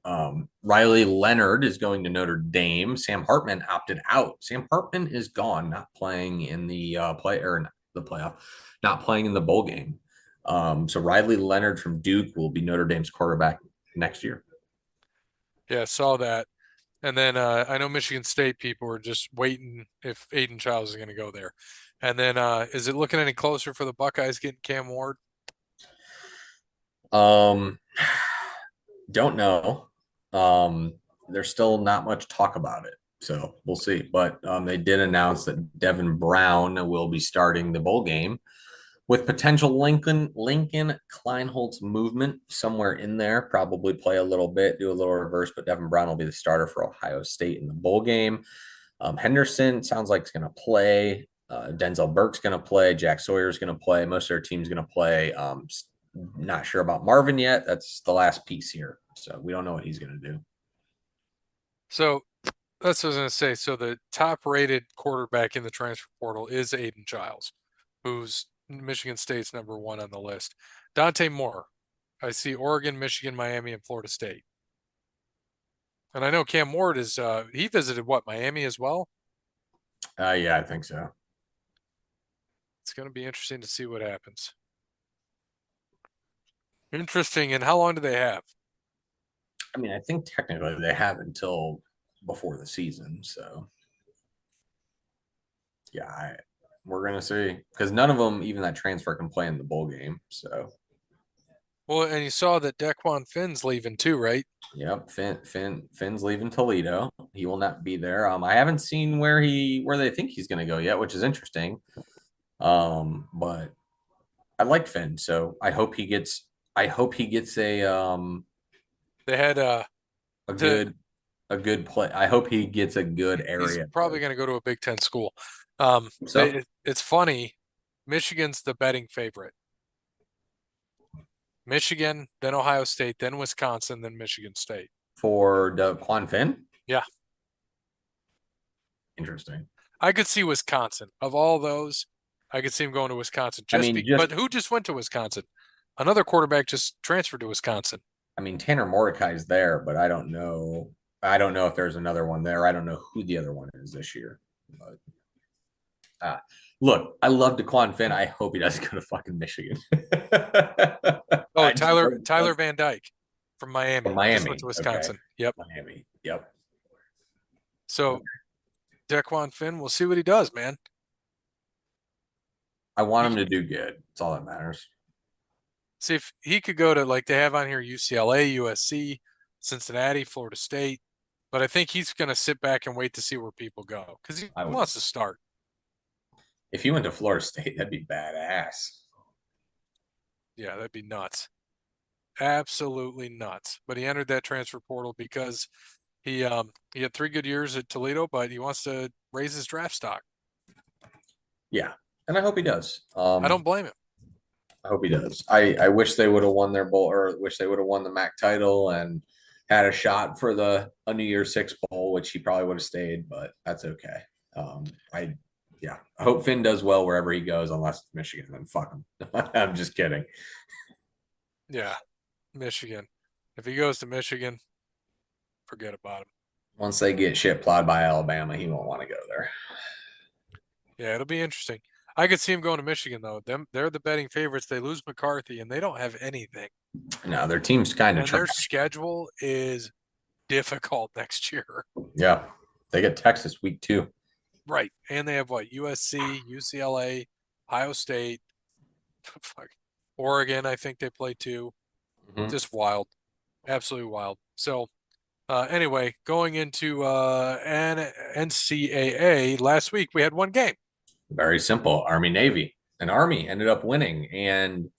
Speaker 2: Riley Leonard is going to Notre Dame. Sam Hartman opted out. Sam Hartman is gone, not playing in the playoff, not playing in the bowl game. So Riley Leonard from Duke will be Notre Dame's quarterback next year.
Speaker 1: Yeah, saw that. And then I know Michigan State people are just waiting if Aiden Childs is going to go there. And then is it looking any closer for the Buckeyes getting Cam Ward?
Speaker 2: Don't know. There's still not much talk about it, so we'll see. But they did announce that Devin Brown will be starting the bowl game with potential Lincoln Kleinholtz movement somewhere in there. Probably play a little bit, do a little reverse, but Devin Brown will be the starter for Ohio State in the bowl game. Henderson sounds like he's going to play. Denzel Burke's going to play. Jack Sawyer's going to play. Most of their team's going to play. Not sure about Marvin yet. That's the last piece here. So we don't know what he's going to do.
Speaker 1: So that's what I was going to say. So the top-rated quarterback in the transfer portal is Aiden Childs, who's Michigan State's number 1 on the list. Dante Moore. I see Oregon, Michigan, Miami, and Florida State. And I know Cam Ward is he visited Miami as well?
Speaker 2: Yeah, I think so.
Speaker 1: It's going to be interesting to see what happens. Interesting. And how long do they have?
Speaker 2: I mean, I think technically they have until before the season. So, yeah, we're going to see. Because none of them, even that transfer, can play in the bowl game. So,
Speaker 1: well, and you saw that Dequan Finn's leaving too, right?
Speaker 2: Yep, Finn's leaving Toledo. He will not be there. I haven't seen where they think he's going to go yet, which is interesting. But I like Finn, so I hope he gets a
Speaker 1: they had
Speaker 2: a good play. I hope he gets a good area.
Speaker 1: He's probably going to go to a Big Ten school. It's funny. Michigan's the betting favorite. Michigan, then Ohio State, then Wisconsin, then Michigan State.
Speaker 2: For Dequan Finn?
Speaker 1: Yeah.
Speaker 2: Interesting.
Speaker 1: I could see Wisconsin. Of all those, I could see him going to Wisconsin. But who just went to Wisconsin? Another quarterback just transferred to Wisconsin.
Speaker 2: I mean, Tanner Mordecai's there, but I don't know. I don't know if there's another one there. I don't know who the other one is this year. But look, I love Dequan Finn. I hope he doesn't go to fucking Michigan.
Speaker 1: Tyler Van Dyke from Miami.
Speaker 2: From Miami.
Speaker 1: Just went to Wisconsin. Okay. Yep.
Speaker 2: Miami. Yep.
Speaker 1: So Dequan Finn, we'll see what he does, man.
Speaker 2: I want him to do good. That's all that matters.
Speaker 1: See if he could go to, like they have on here, UCLA, USC, Cincinnati, Florida State. But I think he's going to sit back and wait to see where people go because he wants to start.
Speaker 2: If he went to Florida State, that'd be badass.
Speaker 1: Yeah, that'd be nuts. Absolutely nuts. But he entered that transfer portal because he had 3 good years at Toledo, but he wants to raise his draft stock.
Speaker 2: Yeah, and I hope he does.
Speaker 1: I don't blame him.
Speaker 2: I hope he does. I wish they would have won their bowl, or wish they would have won the MAC title and had a shot for a New Year's Six bowl, which he probably would have stayed, but that's okay. I hope Finn does well wherever he goes, unless it's Michigan. Then fuck him. I'm just kidding.
Speaker 1: Yeah, Michigan. If he goes to Michigan, forget about him.
Speaker 2: Once they get shit plowed by Alabama, he won't want to go there.
Speaker 1: Yeah, it'll be interesting. I could see him going to Michigan though. They're the betting favorites. They lose McCarthy and they don't have anything.
Speaker 2: No, their team's kind of
Speaker 1: and their schedule is difficult next year.
Speaker 2: Yeah, they get Texas week 2.
Speaker 1: Right, and they have what? USC, UCLA, Ohio State, Oregon. I think they play too. Just wild, absolutely wild. So, anyway, going into NCAA last week, we had one game.
Speaker 2: Very simple. Army Navy. And Army ended up winning. And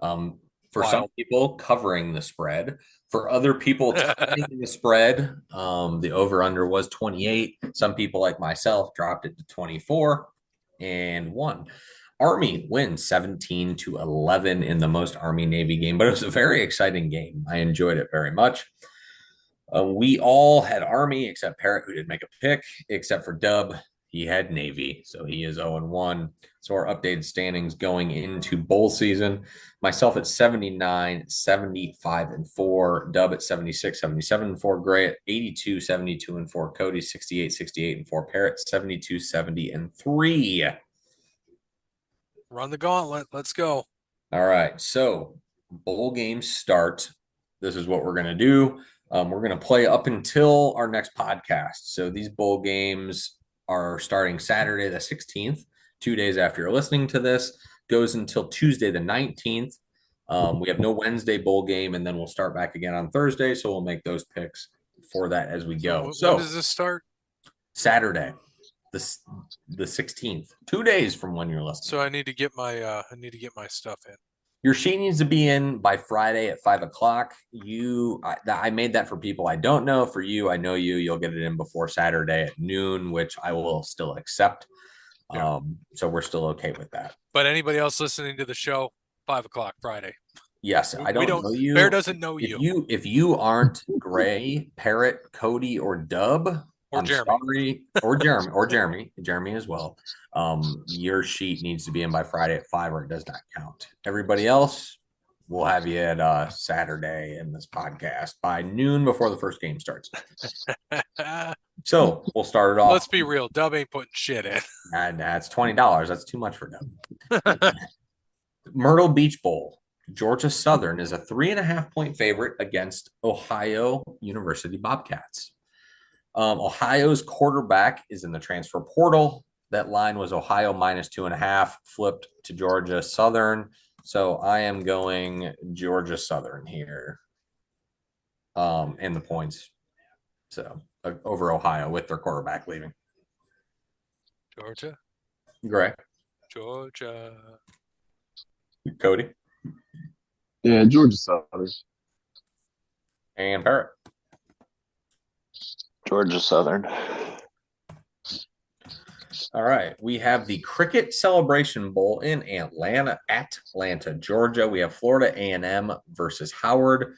Speaker 2: for some people, covering the spread. For other people, tying the spread. The over-under was 28. Some people, like myself, dropped it to 24 and won. Army wins 17-11 in the most Army-Navy game. But it was a very exciting game. I enjoyed it very much. We all had Army except Parrot, who didn't make a pick, except for Dub. He had Navy, so he is 0-1. So our updated standings going into bowl season. Myself at 79, 75, and 4. Dub at 76, 77, and 4. Gray at 82, 72, and 4. Kode 68, 68, and 4. Parrot 72, 70, and 3.
Speaker 1: Run the gauntlet. Let's go.
Speaker 2: All right. So bowl games start. This is what we're going to do. We're going to play up until our next podcast. So these bowl games are starting Saturday the 16th, 2 days after you're listening to this, goes until Tuesday the 19th. We have no Wednesday bowl game, and then we'll start back again on Thursday. So we'll make those picks for that as we go.
Speaker 1: So when does this start?
Speaker 2: Saturday, the 16th, 2 days from when you're listening.
Speaker 1: So I need to get my stuff in.
Speaker 2: Your sheet needs to be in by Friday at 5:00. I made that for people I don't know. For you, I know you. You'll get it in before Saturday at noon, which I will still accept. Yeah. So we're still okay with that.
Speaker 1: But anybody else listening to the show, 5:00 Friday.
Speaker 2: Yes, I don't know you.
Speaker 1: Bear doesn't know you.
Speaker 2: If you aren't Gray, Parrot, Kode, or Dub, I'm sorry, or Jeremy as well. Your sheet needs to be in by Friday at 5, or it does not count. Everybody else, we'll have you at Saturday in this podcast by noon before the first game starts. So we'll start it off.
Speaker 1: Let's be real. Dub ain't putting shit in.
Speaker 2: And that's $20. That's too much for Dub. Myrtle Beach Bowl. Georgia Southern is a 3.5-point favorite against Ohio University Bobcats. Ohio's quarterback is in the transfer portal. That line was Ohio minus 2.5, flipped to Georgia Southern. So I am going Georgia Southern here in the points. So over Ohio with their quarterback leaving.
Speaker 1: Georgia.
Speaker 2: Gray.
Speaker 1: Georgia.
Speaker 2: Kode.
Speaker 3: Yeah, Georgia Southern.
Speaker 2: And Parrot.
Speaker 3: Georgia Southern.
Speaker 2: All right. We have the Cricket Celebration Bowl in Atlanta, Georgia. We have Florida A&M versus Howard.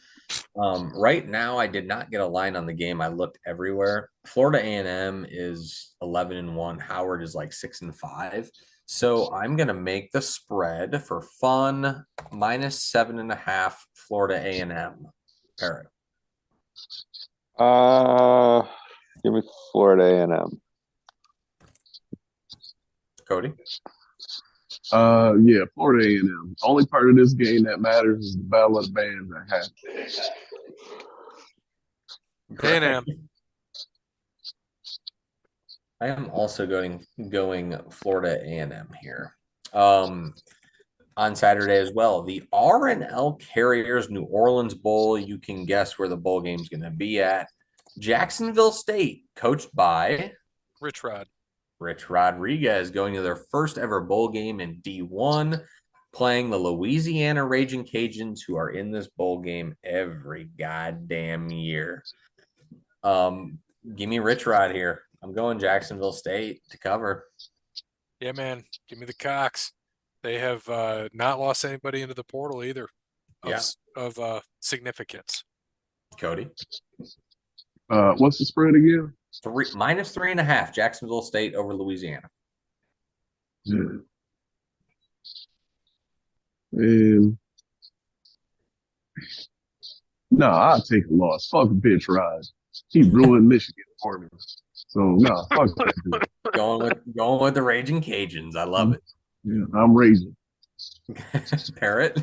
Speaker 2: Right now, I did not get a line on the game. I looked everywhere. Florida A&M is 11-1. Howard is like 6-5. So I'm going to make the spread for fun minus 7.5 Florida A&M. Parrot.
Speaker 3: Give me Florida A&M.
Speaker 2: Kode.
Speaker 3: Yeah, Florida A&M. Only part of this game that matters is the battle of the bands that happens.
Speaker 1: A&M.
Speaker 2: I am also going Florida A&M here. On Saturday as well, the R&L Carriers New Orleans Bowl. You can guess where the bowl game is going to be at. Jacksonville State, coached by
Speaker 1: Rich
Speaker 2: Rodriguez, going to their first ever bowl game in D1, playing the Louisiana Raging Cajuns, who are in this bowl game every goddamn year. Give me Rich Rod here. I'm going Jacksonville State to cover.
Speaker 1: Yeah, man. Give me the Cox. They have not lost anybody into the portal either
Speaker 2: Yeah.
Speaker 1: of significance.
Speaker 2: Cody.
Speaker 5: What's the spread again?
Speaker 2: -3.5. Jacksonville State over Louisiana.
Speaker 5: Yeah. And no, I'll take a loss. Fuck bitch ride. He ruined Michigan for me. So no, fuck that dude.
Speaker 2: Going with the Raging Cajuns. I love it.
Speaker 5: Yeah, I'm raging.
Speaker 2: Parrot.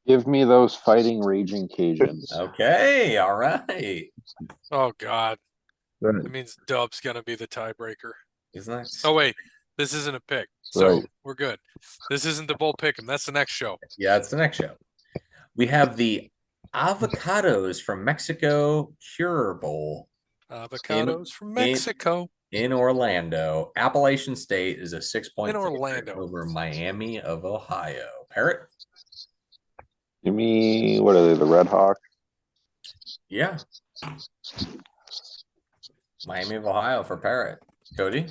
Speaker 3: Give me those fighting raging Cajuns.
Speaker 2: Okay, all right.
Speaker 1: Oh God,
Speaker 5: Right.
Speaker 1: that means Dub's gonna be the tiebreaker.
Speaker 2: Isn't that?
Speaker 1: Oh wait, this isn't a pick, so
Speaker 3: Right.
Speaker 1: we're good. This isn't the bull pick'em. That's the next show.
Speaker 2: Yeah, it's the next show. We have the Avocados from Mexico Cure Bowl
Speaker 1: Avocados from Mexico.
Speaker 2: in Orlando. Appalachian State is a 6-point
Speaker 1: In
Speaker 2: favorite
Speaker 1: Orlando.
Speaker 2: over Miami of Ohio. Parrot?
Speaker 3: Give me, what are they, the Red Hawk?
Speaker 2: Yeah. Miami of Ohio for Parrot. Cody?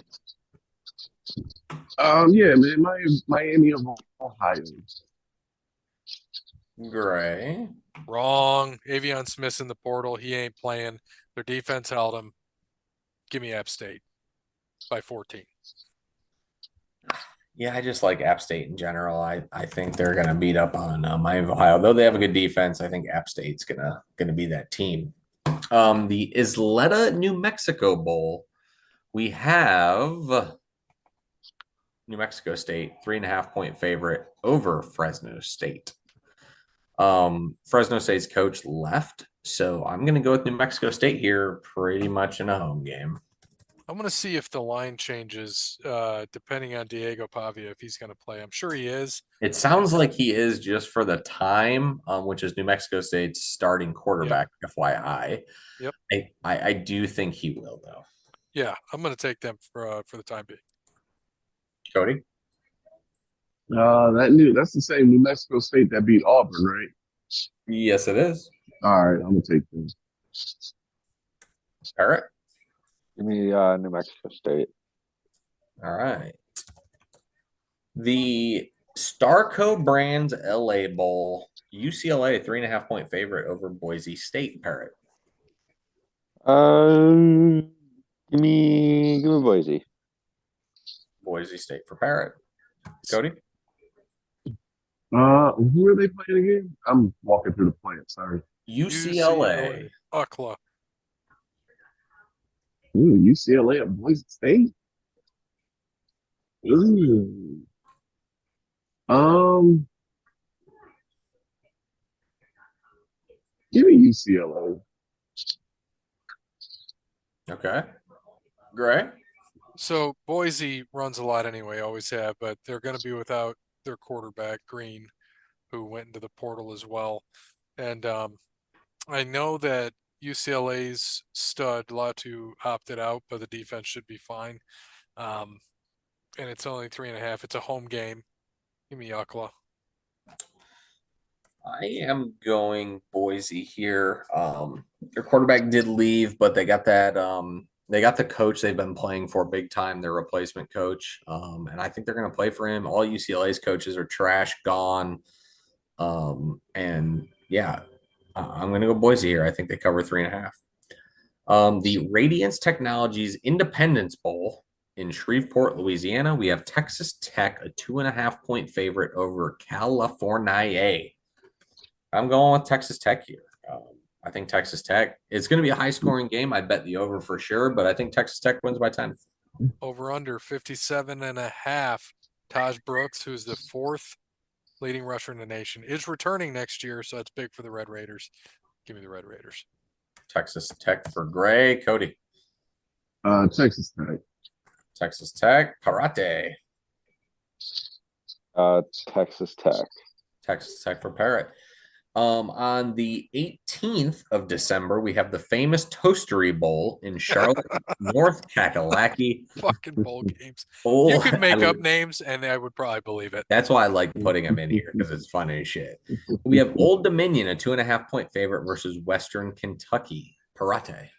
Speaker 5: Yeah, man, Miami of Ohio.
Speaker 2: Gray.
Speaker 1: Wrong. Avion Smith's in the portal. He ain't playing. Their defense held him. Give me App State by 14.
Speaker 2: Yeah, I just like App State in general. I think they're gonna beat up on Miami of Ohio, though they have a good defense. I think App State's gonna be that team. The Isleta, New Mexico Bowl. We have New Mexico State 3.5-point favorite over Fresno State. Fresno State's coach left, so I'm gonna go with New Mexico State here, pretty much in a home game.
Speaker 1: I'm going to see if the line changes depending on Diego Pavia, if he's going to play. I'm sure he is.
Speaker 2: It sounds like he is just for the time, which is New Mexico State's starting quarterback, FYI.
Speaker 1: Yep.
Speaker 2: I do think he will, though.
Speaker 1: Yeah, I'm going to take them for the time being.
Speaker 2: Cody?
Speaker 5: That's the same New Mexico State that beat Auburn, right?
Speaker 2: Yes, it is.
Speaker 5: All right, I'm gonna take them.
Speaker 2: Parrot?
Speaker 3: Give me New Mexico State.
Speaker 2: All right. The Starco Brands LA Bowl, UCLA 3.5-point favorite over Boise State. Parrot.
Speaker 3: Give me Boise.
Speaker 2: Boise State for Parrot. Cody?
Speaker 5: Who are they playing again? I'm walking through the plant. Sorry.
Speaker 2: UCLA.
Speaker 1: UCLA.
Speaker 5: Ooh, UCLA at Boise State. Ooh. Give me UCLA.
Speaker 2: Okay. Gray?
Speaker 1: So Boise runs a lot anyway, always have, but they're going to be without their quarterback, Green, who went into the portal as well. And I know that UCLA's stud Latu opted out, but the defense should be fine. And it's only 3.5. It's a home game. Give me UCLA.
Speaker 2: I am going Boise here. Their quarterback did leave, but they got that they got the coach they've been playing for big time, their replacement coach. And I think they're gonna play for him. All UCLA's coaches are trash, gone. And yeah, I'm gonna go Boise here. I think they cover 3.5. The Radiance Technologies Independence Bowl in Shreveport, Louisiana. We have Texas Tech, a 2.5-point favorite over California. I'm going with Texas Tech here. I think Texas Tech, it's going to be a high-scoring game. I bet the over for sure, but I think Texas Tech wins by 10.
Speaker 1: Over under 57.5. Taj Brooks, who's the 4th leading rusher in the nation, is returning next year, so that's big for the Red Raiders. Give me the Red Raiders.
Speaker 2: Texas Tech for Gray. Cody.
Speaker 5: Texas Tech.
Speaker 2: Texas Tech. Karate.
Speaker 3: Texas Tech.
Speaker 2: Texas Tech for Parrot. On the 18th of December, we have the famous Toastery Bowl in Charlotte, North Kakalaki.
Speaker 1: Fucking bowl games.
Speaker 2: Oh,
Speaker 1: You could make up names, and I would probably believe it.
Speaker 2: That's why I like putting them in here because it's fun as shit. We have Old Dominion, a 2.5-point favorite versus Western Kentucky. Parate.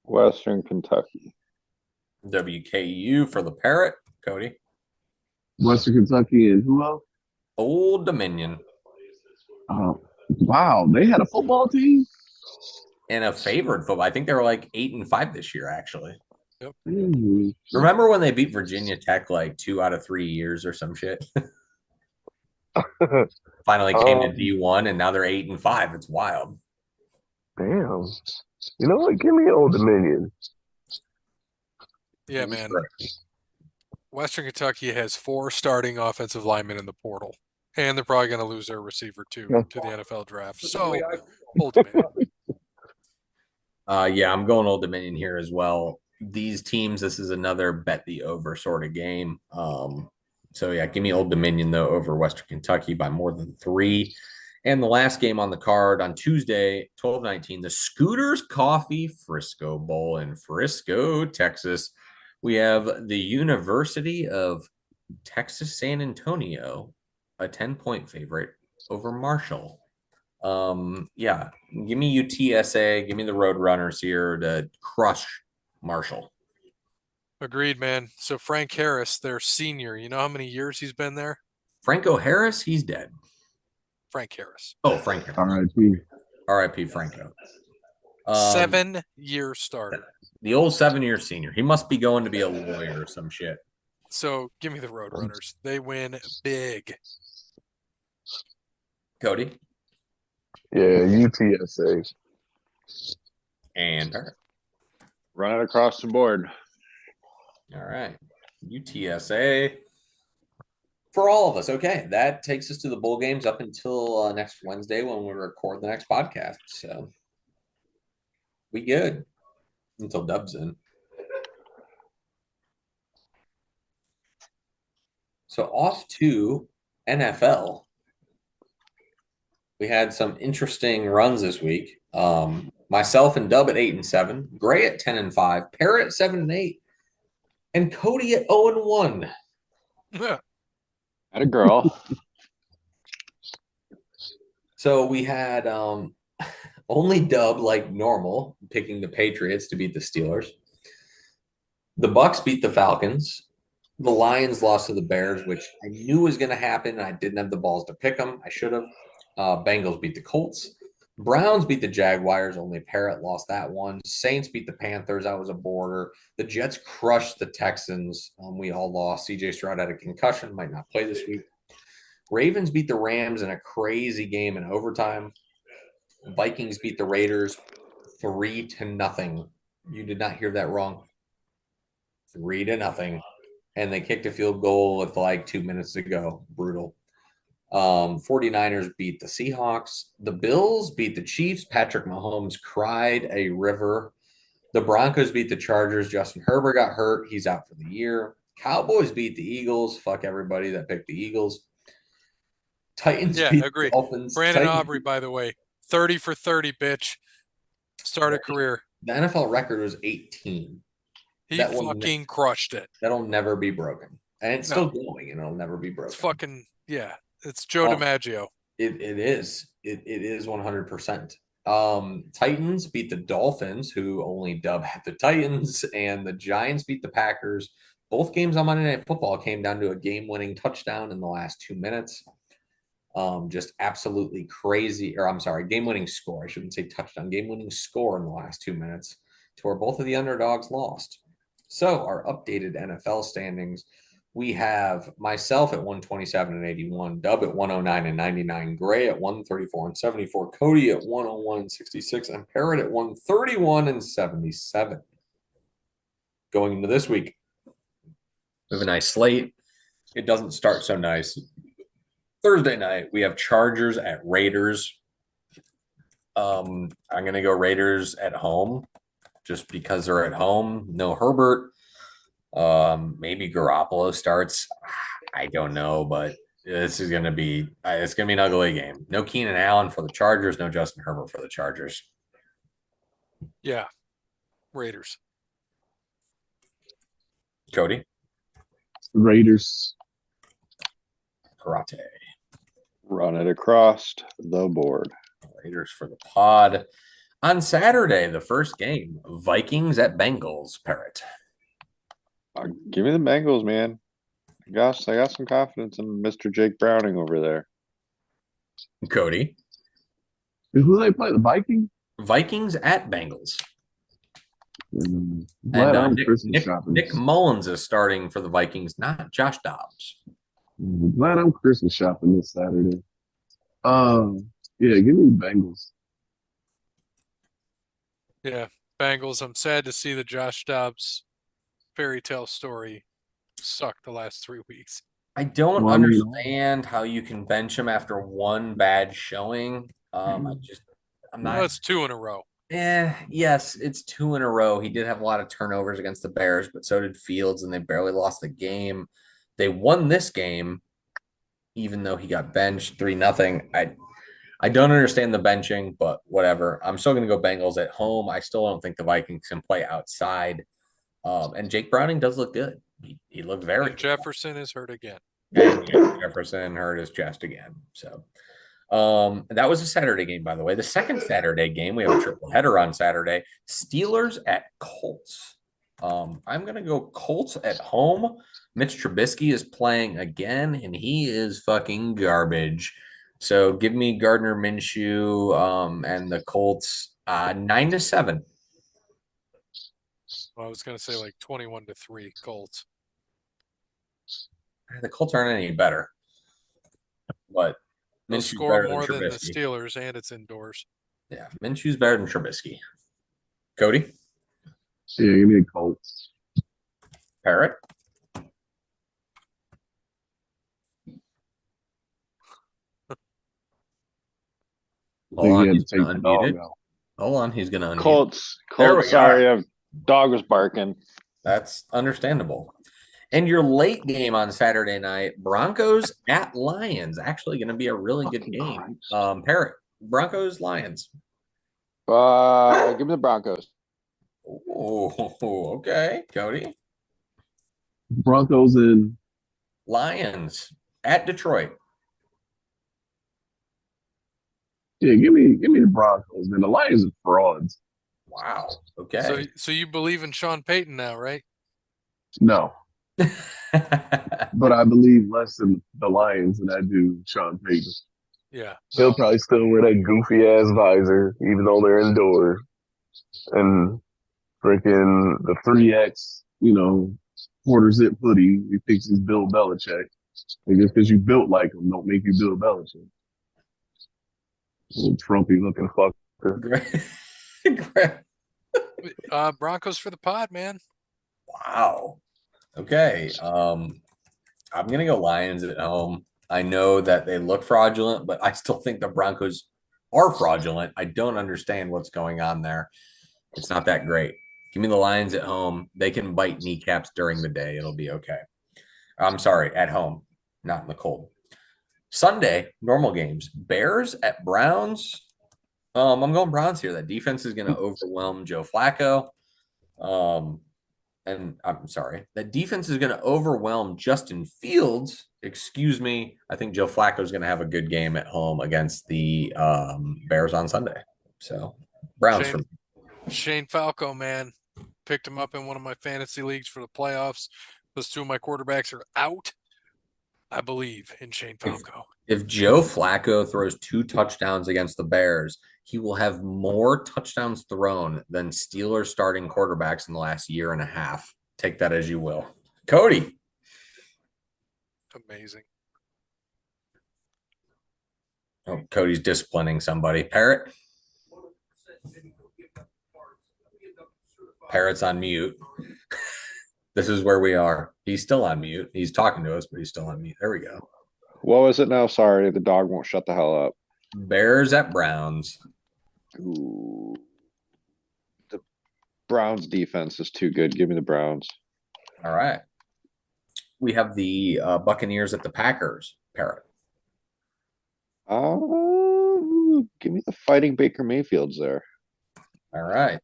Speaker 3: Western Kentucky.
Speaker 2: WKU for the Parrot. Cody.
Speaker 5: Western Kentucky and who else?
Speaker 2: Old Dominion.
Speaker 5: Wow, they had a football team?
Speaker 2: And a favored football. I think they were like 8-5 this year, actually.
Speaker 1: Yep.
Speaker 2: Remember when they beat Virginia Tech like 2 out of 3 years or some shit? Finally came to D1 and now they're 8-5. It's wild.
Speaker 5: Damn. You know what? Give me Old Dominion.
Speaker 1: Yeah, man. Western Kentucky has 4 starting offensive linemen in the portal, and they're probably going to lose their receiver too to the NFL draft. So, Old Dominion.
Speaker 2: Yeah, I'm going Old Dominion here as well. These teams, this is another bet the over sort of game. So yeah, give me Old Dominion though over Western Kentucky by more than 3. And the last game on the card on Tuesday, 12-19, the Scooters Coffee Frisco Bowl in Frisco, Texas. We have the University of Texas San Antonio, a 10-point favorite over Marshall. Yeah, give me UTSA, give me the Roadrunners here to crush Marshall.
Speaker 1: Agreed, man. So Frank Harris, their senior, you know how many years he's been there?
Speaker 2: Franco Harris, he's dead.
Speaker 1: Frank Harris.
Speaker 2: Oh, Frank Harris.
Speaker 5: R.I.P.
Speaker 2: R.I.P. Franco.
Speaker 1: 7-year starter.
Speaker 2: The old 7-year senior. He must be going to be a lawyer or some shit.
Speaker 1: So give me the Roadrunners. They win big.
Speaker 2: Kode
Speaker 5: Yeah, UTSA.
Speaker 2: and Parrot.
Speaker 3: Run it across the board.
Speaker 2: All right. UTSA. For all of us. Okay. That takes us to the bowl games up until next Wednesday when we record the next podcast. So we good until Dub's in. So off to NFL. We had some interesting runs this week. Myself and Dub at 8-7, Gray at 10-5, Parrot at 7-8, and Kode at 0-1.
Speaker 3: Had a girl.
Speaker 2: So we had only Dub, like normal, picking the Patriots to beat the Steelers. The Bucks beat the Falcons. The Lions lost to the Bears, which I knew was going to happen. I didn't have the balls to pick them. I should have. Bengals beat the Colts. Browns beat the Jaguars. Only Parrot lost that one. Saints beat the Panthers. That was a border. The Jets crushed the Texans. We all lost. CJ Stroud had a concussion. Might not play this week. Ravens beat the Rams in a crazy game in overtime. Vikings beat the Raiders 3-0. You did not hear that wrong. 3-0. And they kicked a field goal with like 2 minutes to go. Brutal. 49ers beat the Seahawks. The Bills beat the Chiefs. Patrick Mahomes cried a river. The Broncos beat the Chargers. Justin Herbert got hurt. He's out for the year. Cowboys beat the Eagles. Fuck everybody that picked the Eagles. Titans beat the Dolphins.
Speaker 1: Brandon Aubrey, by the way, 30 for 30, bitch. Start a career.
Speaker 2: The NFL record was 18.
Speaker 1: He fucking crushed it.
Speaker 2: That'll never be broken. And it's still going, and it'll never be broken.
Speaker 1: It's fucking, yeah. It's Joe DiMaggio.
Speaker 2: It is. It is 100%. Titans beat the Dolphins, who only Dub had the Titans, and the Giants beat the Packers. Both games on Monday Night Football came down to a game-winning touchdown in the last 2 minutes. Just absolutely crazy. Or I'm sorry, game-winning score. I shouldn't say touchdown. Game-winning score in the last 2 minutes to where both of the underdogs lost. So our updated NFL standings. We have myself at 127-81, Dub at 109-99, Gray at 134-74, Kode at 101-66, and Parrot at 131-77. Going into this week, we have a nice slate. It doesn't start so nice. Thursday night, we have Chargers at Raiders. I'm going to go Raiders at home just because they're at home. No Herbert. Maybe Garoppolo starts. I don't know, but this is going to be it's going to be an ugly game. No Keenan Allen for the Chargers, no Justin Herbert for the Chargers.
Speaker 1: Yeah. Raiders.
Speaker 2: Kode?
Speaker 5: Raiders.
Speaker 2: Karate.
Speaker 3: Run it across the board.
Speaker 2: Raiders for the pod. On Saturday, the first game, Vikings at Bengals, Parrot.
Speaker 3: Give me the Bengals, man. I got some confidence in Mr. Jake Browning over there.
Speaker 2: Cody.
Speaker 5: Who they play? The Vikings?
Speaker 2: Vikings at Bengals.
Speaker 5: Glad I'm
Speaker 2: Nick,
Speaker 5: Christmas
Speaker 2: Nick,
Speaker 5: shopping.
Speaker 2: Nick Mullins is starting for the Vikings, not Josh Dobbs.
Speaker 5: Glad I'm Christmas shopping this Saturday. Yeah, give me Bengals.
Speaker 1: Yeah, Bengals. I'm sad to see the Josh Dobbs fairy tale story suck the last 3 weeks.
Speaker 2: I don't
Speaker 5: Well, I mean,
Speaker 2: understand how you can bench him after one bad showing. I'm
Speaker 1: Well,
Speaker 2: not.
Speaker 1: it's 2 in a row.
Speaker 2: Yes, it's 2 in a row. He did have a lot of turnovers against the Bears, but so did Fields, and they barely lost the game. They won this game, even though he got benched 3-0. I don't understand the benching, but whatever. I'm still going to go Bengals at home. I still don't think the Vikings can play outside. And Jake Browning does look good. He looked very
Speaker 1: And Jefferson is hurt again.
Speaker 2: And Jefferson hurt his chest again. So that was a Saturday game, by the way. The second Saturday game, we have a triple header on Saturday. Steelers at Colts. I'm going to go Colts at home. Mitch Trubisky is playing again, and he is fucking garbage. So give me Gardner Minshew and the Colts 9-7.
Speaker 1: Well, I was going to say like 21-3 Colts.
Speaker 2: The Colts aren't any better, but
Speaker 1: They'll
Speaker 2: Minshew's
Speaker 1: score
Speaker 2: better
Speaker 1: more
Speaker 2: than
Speaker 1: than the
Speaker 2: Trubisky.
Speaker 1: Steelers, and it's indoors.
Speaker 2: Yeah, Minshew's better than Trubisky. Cody?
Speaker 5: Yeah, give me the Colts.
Speaker 2: Parrot? Hold on, he's going to unmute it. Hold on, he's going to unmute.
Speaker 3: Colts.
Speaker 2: Sorry,
Speaker 3: dog was barking.
Speaker 2: That's understandable. And your late game on Saturday night, Broncos at Lions, actually going to be a really good game. Parrot, Broncos, Lions.
Speaker 3: Give me the Broncos.
Speaker 2: Oh, okay. Cody?
Speaker 5: Broncos and
Speaker 2: Lions at Detroit.
Speaker 5: yeah, give me the Broncos, man. The Lions are frauds.
Speaker 2: Wow. Okay.
Speaker 1: So you believe in Sean Payton now, right?
Speaker 5: No. But I believe less in the Lions than I do Sean Payton.
Speaker 1: Yeah.
Speaker 5: He'll probably still wear that goofy ass visor, even though they're indoors. And freaking the 3X, quarter zip hoodie, he thinks he's Bill Belichick. And just because you built like him, don't make you Bill Belichick. Little Trumpy looking fucker.
Speaker 1: Broncos for the pod, man.
Speaker 2: Wow. Okay. I'm gonna go Lions at home. I know that they look fraudulent, but I still think the Broncos are fraudulent. I don't understand what's going on there. It's not that great. Give me the Lions at home. They can bite kneecaps during the day. It'll be okay. I'm sorry, at home, not in the cold. Sunday, normal games. Bears at Browns. I'm going Browns here. That defense is going to overwhelm Joe Flacco. And I'm sorry, that defense is going to overwhelm Justin Fields. Excuse me. I think Joe Flacco is going to have a good game at home against the Bears on Sunday. So Browns.
Speaker 1: Shane Falco, man, picked him up in one of my fantasy leagues for the playoffs. Those 2 of my quarterbacks are out. I believe in Shane Falco.
Speaker 2: If Joe Flacco throws 2 touchdowns against the Bears, he will have more touchdowns thrown than Steelers starting quarterbacks in the last year and a half. Take that as you will. Cody.
Speaker 1: Amazing.
Speaker 2: Oh, Cody's disciplining somebody. Parrot. Parrot's on mute. This is where we are. He's still on mute. He's talking to us, but he's still on mute. There we go.
Speaker 3: What was it now? Sorry, the dog won't shut the hell up.
Speaker 2: Bears at Browns.
Speaker 3: Ooh. The Browns defense is too good. Give me the Browns.
Speaker 2: All right. We have the Buccaneers at the Packers. Parrot.
Speaker 3: Give me the Fighting Baker Mayfields there.
Speaker 2: All right.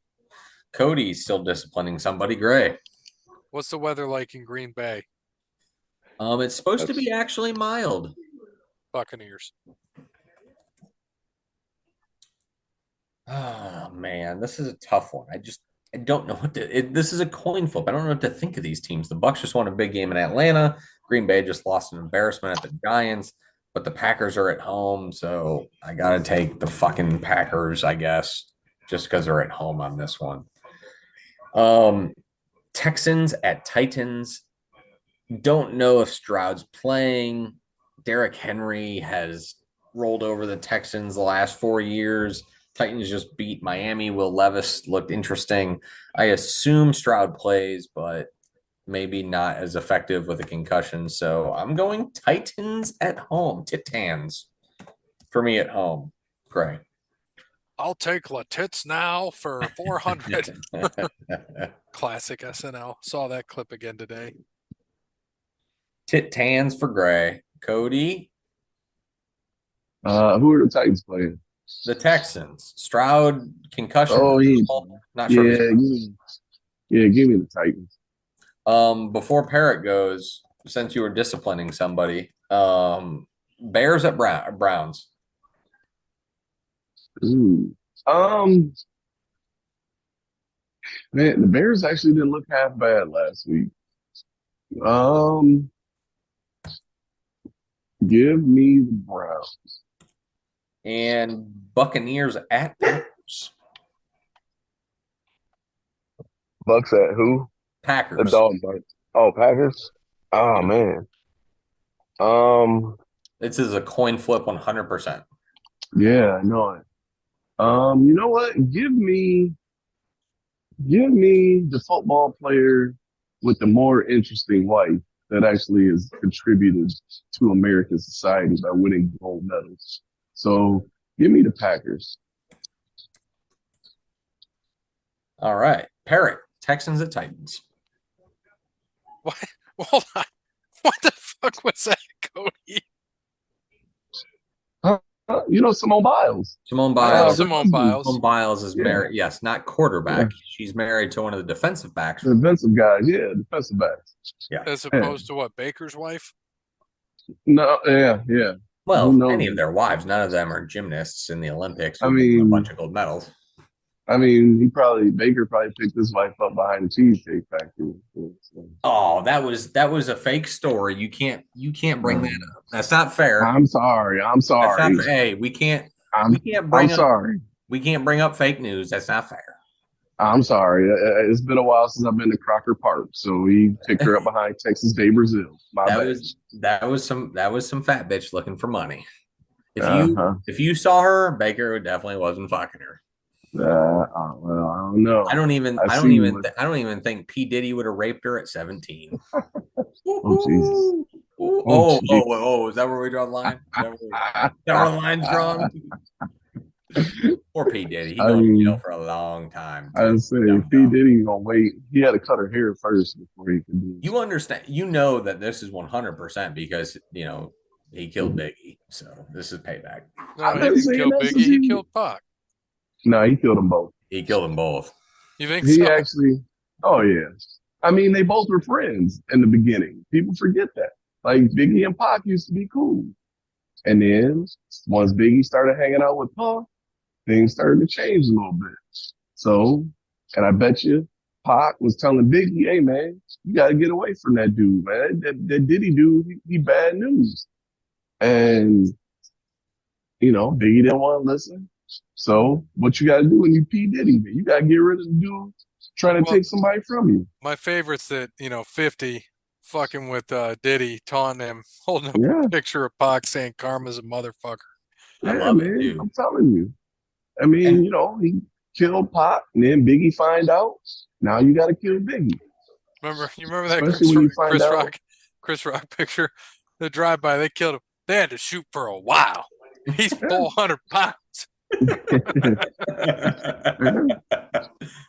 Speaker 2: Cody's still disciplining somebody. Gray.
Speaker 1: What's the weather like in Green Bay?
Speaker 2: It's supposed to be actually mild.
Speaker 1: Buccaneers.
Speaker 2: Oh man, this is a tough one. I don't know what to. This is a coin flip. I don't know what to think of these teams. The Bucs just won a big game in Atlanta. Green Bay just lost an embarrassment at the Giants, but the Packers are at home, so I gotta take the fucking Packers, I guess, just because they're at home on this one. Texans at Titans. Don't know if Stroud's playing. Derrick Henry has rolled over the Texans the last 4 years. Titans just beat Miami. Will Levis looked interesting. I assume Stroud plays, but maybe not as effective with a concussion. So I'm going Titans at home. Titans for me at home. Gray.
Speaker 1: I'll take La Tits now for 400. Classic SNL. Saw that clip again today.
Speaker 2: Titans for Gray. Cody.
Speaker 5: Who are the Titans playing?
Speaker 2: The Texans. Stroud concussion.
Speaker 5: Oh, yeah.
Speaker 2: Not sure.
Speaker 5: Give me the Titans.
Speaker 2: Before Parrot goes, since you were disciplining somebody, Bears at Browns.
Speaker 5: Ooh. Man, the Bears actually didn't look half bad last week. Give me the Browns.
Speaker 2: And Buccaneers at Packers.
Speaker 5: Bucks at who?
Speaker 2: Packers.
Speaker 5: The Dogs. Oh, Packers? Oh, man.
Speaker 2: This is a coin flip 100%.
Speaker 5: Yeah, I know it. You know what? Give me the football player with the more interesting wife that actually has contributed to American society by winning gold medals. So give me the Packers.
Speaker 2: All right. Parrot. Texans at Titans.
Speaker 1: What? Hold on. What the fuck was that, Cody?
Speaker 5: Simone Biles.
Speaker 2: Simone Biles.
Speaker 1: Simone Biles.
Speaker 2: Simone Biles is married. Yes, not quarterback. Yeah. She's married to one of the defensive backs.
Speaker 5: The defensive guys. Yeah, defensive backs.
Speaker 2: Yeah.
Speaker 1: As opposed to what, Baker's wife?
Speaker 5: No, yeah.
Speaker 2: Well, any of their wives. None of them are gymnasts in the Olympics. I mean, a bunch of gold medals.
Speaker 5: I mean, Baker probably picked his wife up behind the Cheesecake Factory. So.
Speaker 2: Oh, that was a fake story. You can't bring that up. That's not fair.
Speaker 5: I'm sorry.
Speaker 2: Hey, we can't bring up fake news. That's not fair.
Speaker 5: I'm sorry. It's been a while since I've been to Crocker Park, so we picked her up behind Texas Day Brazil.
Speaker 2: That was some fat bitch looking for money. If you saw her, Baker definitely wasn't fucking her.
Speaker 5: Well, I don't know.
Speaker 2: I don't even think P. Diddy would have raped her at 17.
Speaker 5: Oh, Jesus.
Speaker 2: Oh, is that where we draw the line? Is that where the line's drawn? Poor P. Diddy. He going to jail for a long time.
Speaker 5: I was saying, P. Diddy gonna wait. He had to cut her hair first before he could do it.
Speaker 2: You understand? You know that this is 100% because he killed Biggie, so this is payback.
Speaker 1: No, he didn't kill Biggie. He killed Pac.
Speaker 5: No, he killed them both.
Speaker 2: He killed them both.
Speaker 1: You think so?
Speaker 5: Actually, oh yeah. I mean, they both were friends in the beginning. People forget that. Like Biggie and Pac used to be cool. And then once Biggie started hanging out with Pac, things started to change a little bit. So, and I bet you Pac was telling Biggie, hey man, you got to get away from that dude, man. That Diddy dude, he bad news. And, Biggie didn't want to listen. So what you got to do when you P. Diddy, man? You got to get rid of the dude trying to take somebody from you.
Speaker 1: My favorite's that, 50 fucking with Diddy, taunting him, holding up a picture of Pac saying karma's a motherfucker.
Speaker 2: I love it, dude.
Speaker 5: I'm telling you. I mean, he killed Pac, and then Biggie find out. Now you got to kill Biggie.
Speaker 1: You remember that Chris Rock picture? The drive-by, they killed him. They had to shoot for a while. He's 400 pounds.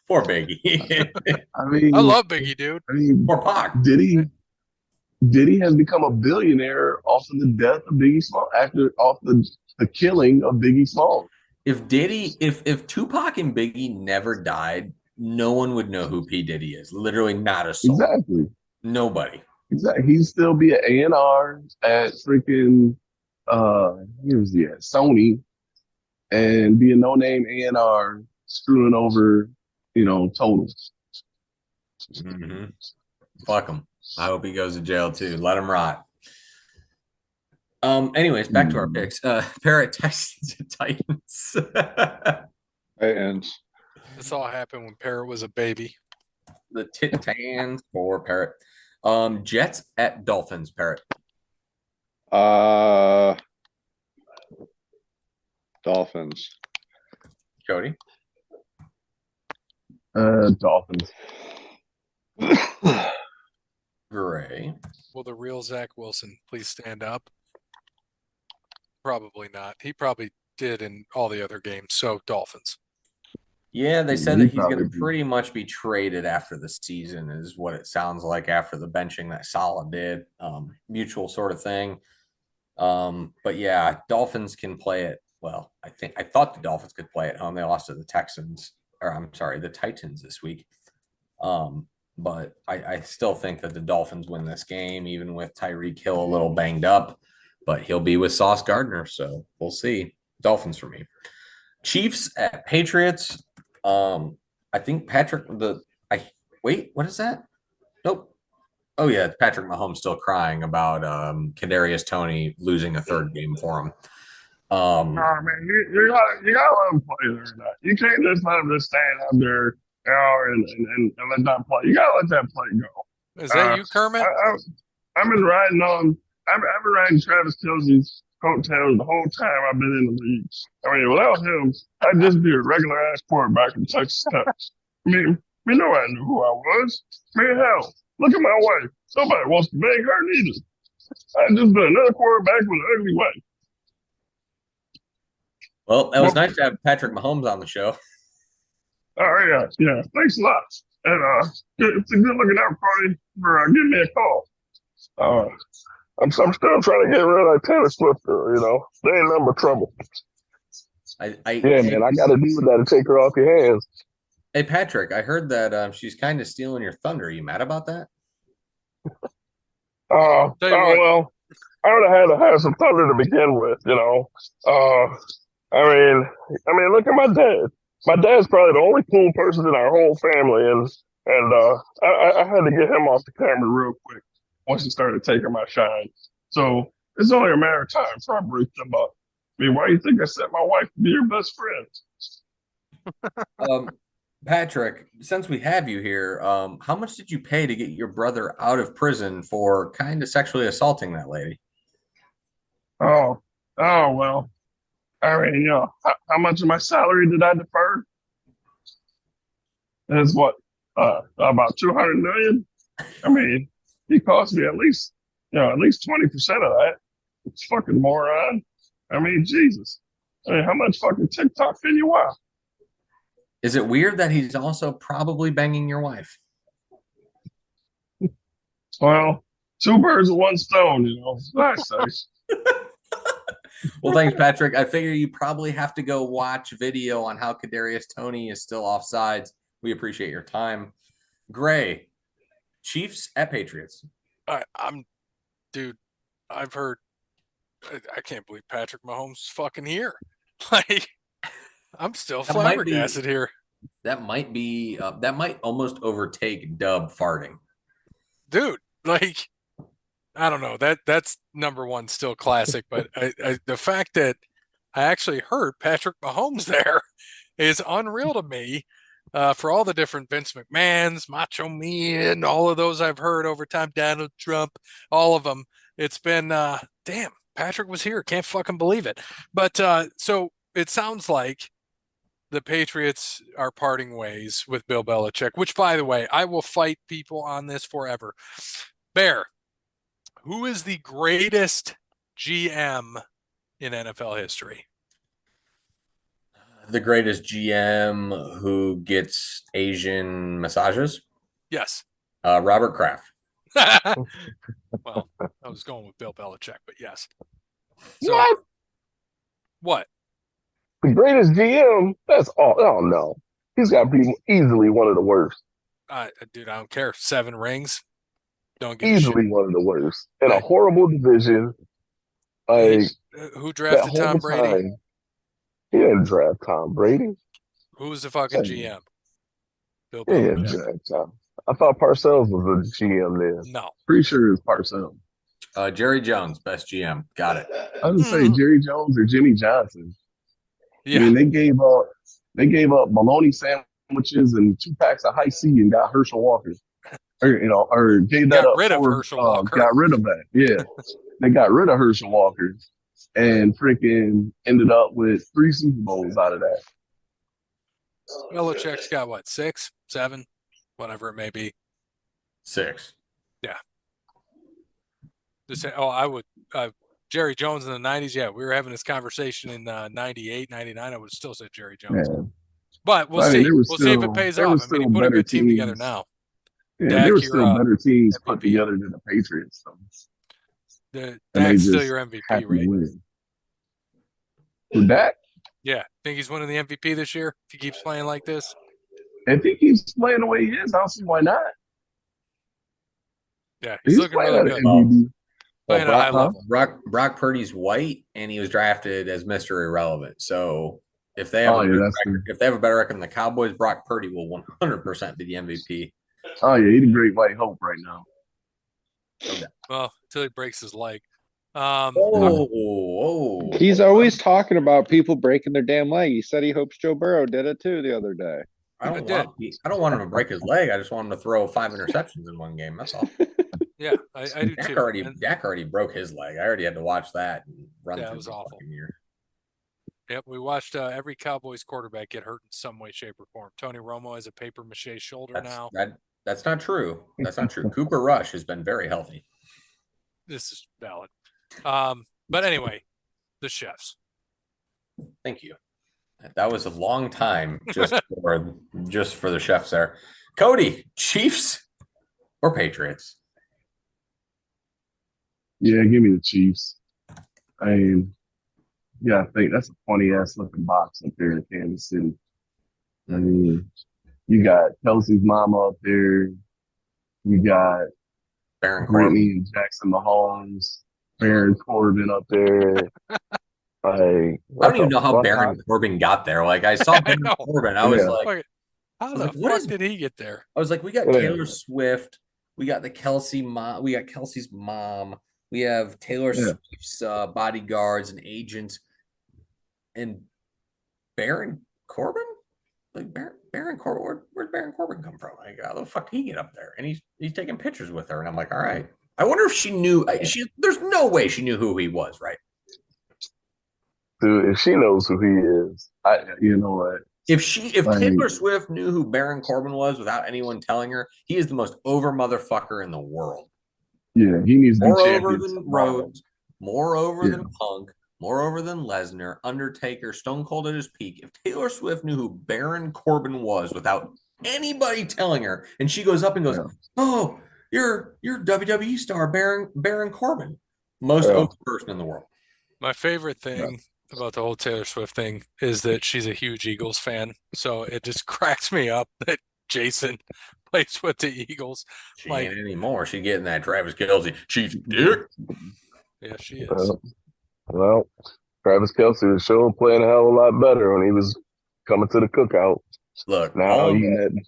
Speaker 2: Poor Biggie.
Speaker 1: I love Biggie, dude.
Speaker 2: Poor Pac.
Speaker 5: Diddy has become a billionaire off of the death of Biggie Small, off the killing of Biggie Small.
Speaker 2: If Tupac and Biggie never died, no one would know who P. Diddy is. Literally not a soul.
Speaker 5: Exactly.
Speaker 2: Nobody.
Speaker 5: Exactly. He'd still be an A&R at freaking here's the Sony, and be a no-name A&R screwing over, totals.
Speaker 2: Mm-hmm. Fuck him. I hope he goes to jail too. Let him rot. Anyways, back to our picks. Parrot Texans and Titans.
Speaker 3: Titans.
Speaker 1: This all happened when Parrot was a baby.
Speaker 2: The Titans for Parrot. Jets at Dolphins, Parrot.
Speaker 3: Dolphins.
Speaker 2: Cody.
Speaker 5: Dolphins.
Speaker 2: Gray.
Speaker 1: Will the real Zach Wilson please stand up? Probably not. He probably did in all the other games. So Dolphins.
Speaker 2: Yeah, they said that he's going to pretty much be traded after the season, is what it sounds like after the benching that Saleh did. Mutual sort of thing. But yeah, Dolphins can play it. Well, I thought the Dolphins could play at home. They lost to the the Titans this week. But I still think that the Dolphins win this game, even with Tyreek Hill a little banged up. But he'll be with Sauce Gardner, so we'll see. Dolphins for me. Chiefs at Patriots. I think wait, what is that? Nope. Oh yeah, it's Patrick Mahomes still crying about Kadarius Toney losing a third game for him.
Speaker 5: Man, you gotta let him play there. You can't just let him just stand out there, and let that play. You gotta let that play go.
Speaker 1: Is that you, Kermit?
Speaker 5: I've been riding Travis Kelce's coattails the whole time I've been in the league. I mean, without him, I'd just be a regular ass quarterback in Texas Tech. I mean, nobody knew who I was. Man, hell, look at my wife. Nobody wants to bang her neither. I'd just been another quarterback with an ugly wife.
Speaker 2: Well, it was nice to have Patrick Mahomes on the show.
Speaker 5: Oh, yeah. Thanks a lot. And it's a good looking out party for giving me a call. I'm still trying to get rid of that Taylor Swift, They ain't nothing but trouble. Man, I got to do that to take her off your hands.
Speaker 2: Hey, Patrick, I heard that she's kind of stealing your thunder. Are you mad about that?
Speaker 5: Well, I would have had to have some thunder to begin with, I mean, look at my dad. My dad's probably the only cool person in our whole family, and I had to get him off the camera real quick once he started taking my shine. So it's only a matter of time before I break them up. I mean, why do you think I set my wife to be your best friend?
Speaker 2: Patrick, since we have you here, how much did you pay to get your brother out of prison for kind of sexually assaulting that lady?
Speaker 5: Oh, well. I mean, how much of my salary did I defer? It's what, about 200 million? I mean, he cost me at least 20% of that. It's fucking moron. I mean, Jesus. I mean, how much fucking TikTok can you watch?
Speaker 2: Is it weird that he's also probably banging your wife?
Speaker 5: Well, two birds with one stone, Nice.
Speaker 2: Well, thanks, Patrick. I figure you probably have to go watch video on how Kadarius Toney is still offsides. We appreciate your time. Gray, Chiefs at Patriots.
Speaker 1: Dude, I've heard. I can't believe Patrick Mahomes is fucking here. Like, I'm still flabbergasted here.
Speaker 2: That might almost overtake Dub farting.
Speaker 1: Dude, like, I don't know. That's number one, still classic. But the fact that I actually heard Patrick Mahomes there is unreal to me. For all the different Vince McMahons, Macho Man, all of those I've heard over time, Donald Trump, all of them. It's been, damn, Patrick was here. Can't fucking believe it. But so it sounds like the Patriots are parting ways with Bill Belichick, which, by the way, I will fight people on this forever. Bear, who is the greatest GM in NFL history?
Speaker 2: The greatest GM who gets Asian massages?
Speaker 1: Yes.
Speaker 2: Robert Kraft.
Speaker 1: Well, I was going with Bill Belichick, but yes.
Speaker 5: So,
Speaker 1: what?
Speaker 5: The greatest GM? That's all. Oh, no. He's got to be easily one of the worst.
Speaker 1: Dude, I don't care. 7 rings. Don't give
Speaker 5: easily one of the worst. In a horrible division. Like,
Speaker 1: who drafted Tom Brady?
Speaker 5: He didn't draft Tom Brady.
Speaker 1: Who was the fucking GM?
Speaker 5: Bill Belichick. I thought Parcells was a GM there.
Speaker 1: No.
Speaker 5: Pretty sure it's Parcells.
Speaker 2: Jerry Jones, best GM. Got it.
Speaker 5: I was gonna say Jerry Jones or Jimmy Johnson.
Speaker 1: Yeah.
Speaker 5: I mean, they gave up bologna sandwiches and 2 packs of high C and got Herschel Walker. Or gave that
Speaker 1: Got
Speaker 5: up
Speaker 1: rid of
Speaker 5: for
Speaker 1: Herschel Walker.
Speaker 5: got rid of that. Yeah. They got rid of Herschel Walker and freaking ended up with 3 Super Bowls out of that.
Speaker 1: Belichick's got what, 6, 7, whatever it may be.
Speaker 2: 6.
Speaker 1: Yeah. Just say, I would. Jerry Jones in the 90s. Yeah, we were having this conversation in 98, 99. I would still say Jerry Jones.
Speaker 5: Yeah.
Speaker 1: But we'll see. We'll see if it pays off. I mean, he put a good team together now.
Speaker 5: Yeah,
Speaker 1: Dak,
Speaker 5: there were still better teams
Speaker 1: MVP.
Speaker 5: put together than the Patriots. So.
Speaker 1: Dak's still your MVP, right?
Speaker 5: Who, Dak?
Speaker 1: Yeah. Think he's winning the MVP this year if he keeps playing like this?
Speaker 5: If he keeps playing the way he is, I don't see why not.
Speaker 1: Yeah, he's looking really good. Playing at a high level.
Speaker 2: Brock Purdy's white, and he was drafted as Mr. Irrelevant. So if they have if they have a better record than the Cowboys, Brock Purdy will 100% be the MVP.
Speaker 5: Oh yeah, he's a great white hope right now.
Speaker 1: Well, until he breaks his leg.
Speaker 3: He's always talking about people breaking their damn leg. He said he hopes Joe Burrow did it too the other day.
Speaker 2: I don't want him to break his leg. I just want him to throw 5 interceptions in one game. That's all.
Speaker 1: Yeah, I do too.
Speaker 2: Dak already broke his leg. I already had to watch that and run through
Speaker 1: it was awful.
Speaker 2: Year.
Speaker 1: Yep, we watched every Cowboys quarterback get hurt in some way, shape, or form. Tony Romo has a paper mache shoulder now.
Speaker 2: That's not true. That's not true. Cooper Rush has been very healthy.
Speaker 1: This is valid. But anyway, the chefs.
Speaker 2: Thank you. That was a long time just for the chefs there. Kode, Chiefs or Patriots?
Speaker 5: Yeah, give me the Chiefs. I mean, yeah, I think that's a funny ass looking box up there in Kansas City. I mean, you got Kelsey's mama up there. You got
Speaker 2: Baron
Speaker 5: Brittany and Jackson Mahomes, Baron Corbin up there. I
Speaker 2: don't even know how Baron Corbin got there. Like I saw Baron Corbin, I was like,
Speaker 1: how the fuck did he get there?
Speaker 2: I was like, we got Taylor Swift, we got the Kelsey mom, we got Kelsey's mom, we have Taylor Swift's bodyguards and agents, and Baron Corbin. Like Baron Corbin, where'd Baron Corbin come from? Like, how the fuck did he get up there? And he's taking pictures with her, and I'm like, all right. I wonder if she knew. There's no way she knew who he was, right?
Speaker 5: Dude, if she knows who he is, you know what?
Speaker 2: If Taylor Swift knew who Baron Corbin was without anyone telling her, he is the most over motherfucker in the world.
Speaker 5: Yeah, he needs to be
Speaker 2: over than Rhodes, more over than Punk, more over than Lesnar, Undertaker, Stone Cold at his peak. If Taylor Swift knew who Baron Corbin was without anybody telling her, and she goes up and goes, "Oh, you're WWE star Baron Corbin, most over person in the world."
Speaker 1: My favorite thing about the whole Taylor Swift thing is that she's a huge Eagles fan. So it just cracks me up that Jason plays with the Eagles.
Speaker 2: She ain't anymore. She getting that Travis Kelce Chiefs dick.
Speaker 1: Yeah, she is.
Speaker 5: Well, Travis Kelce was showing playing a hell of a lot better when he was coming to the cookout.
Speaker 2: Look,
Speaker 5: now
Speaker 1: dude,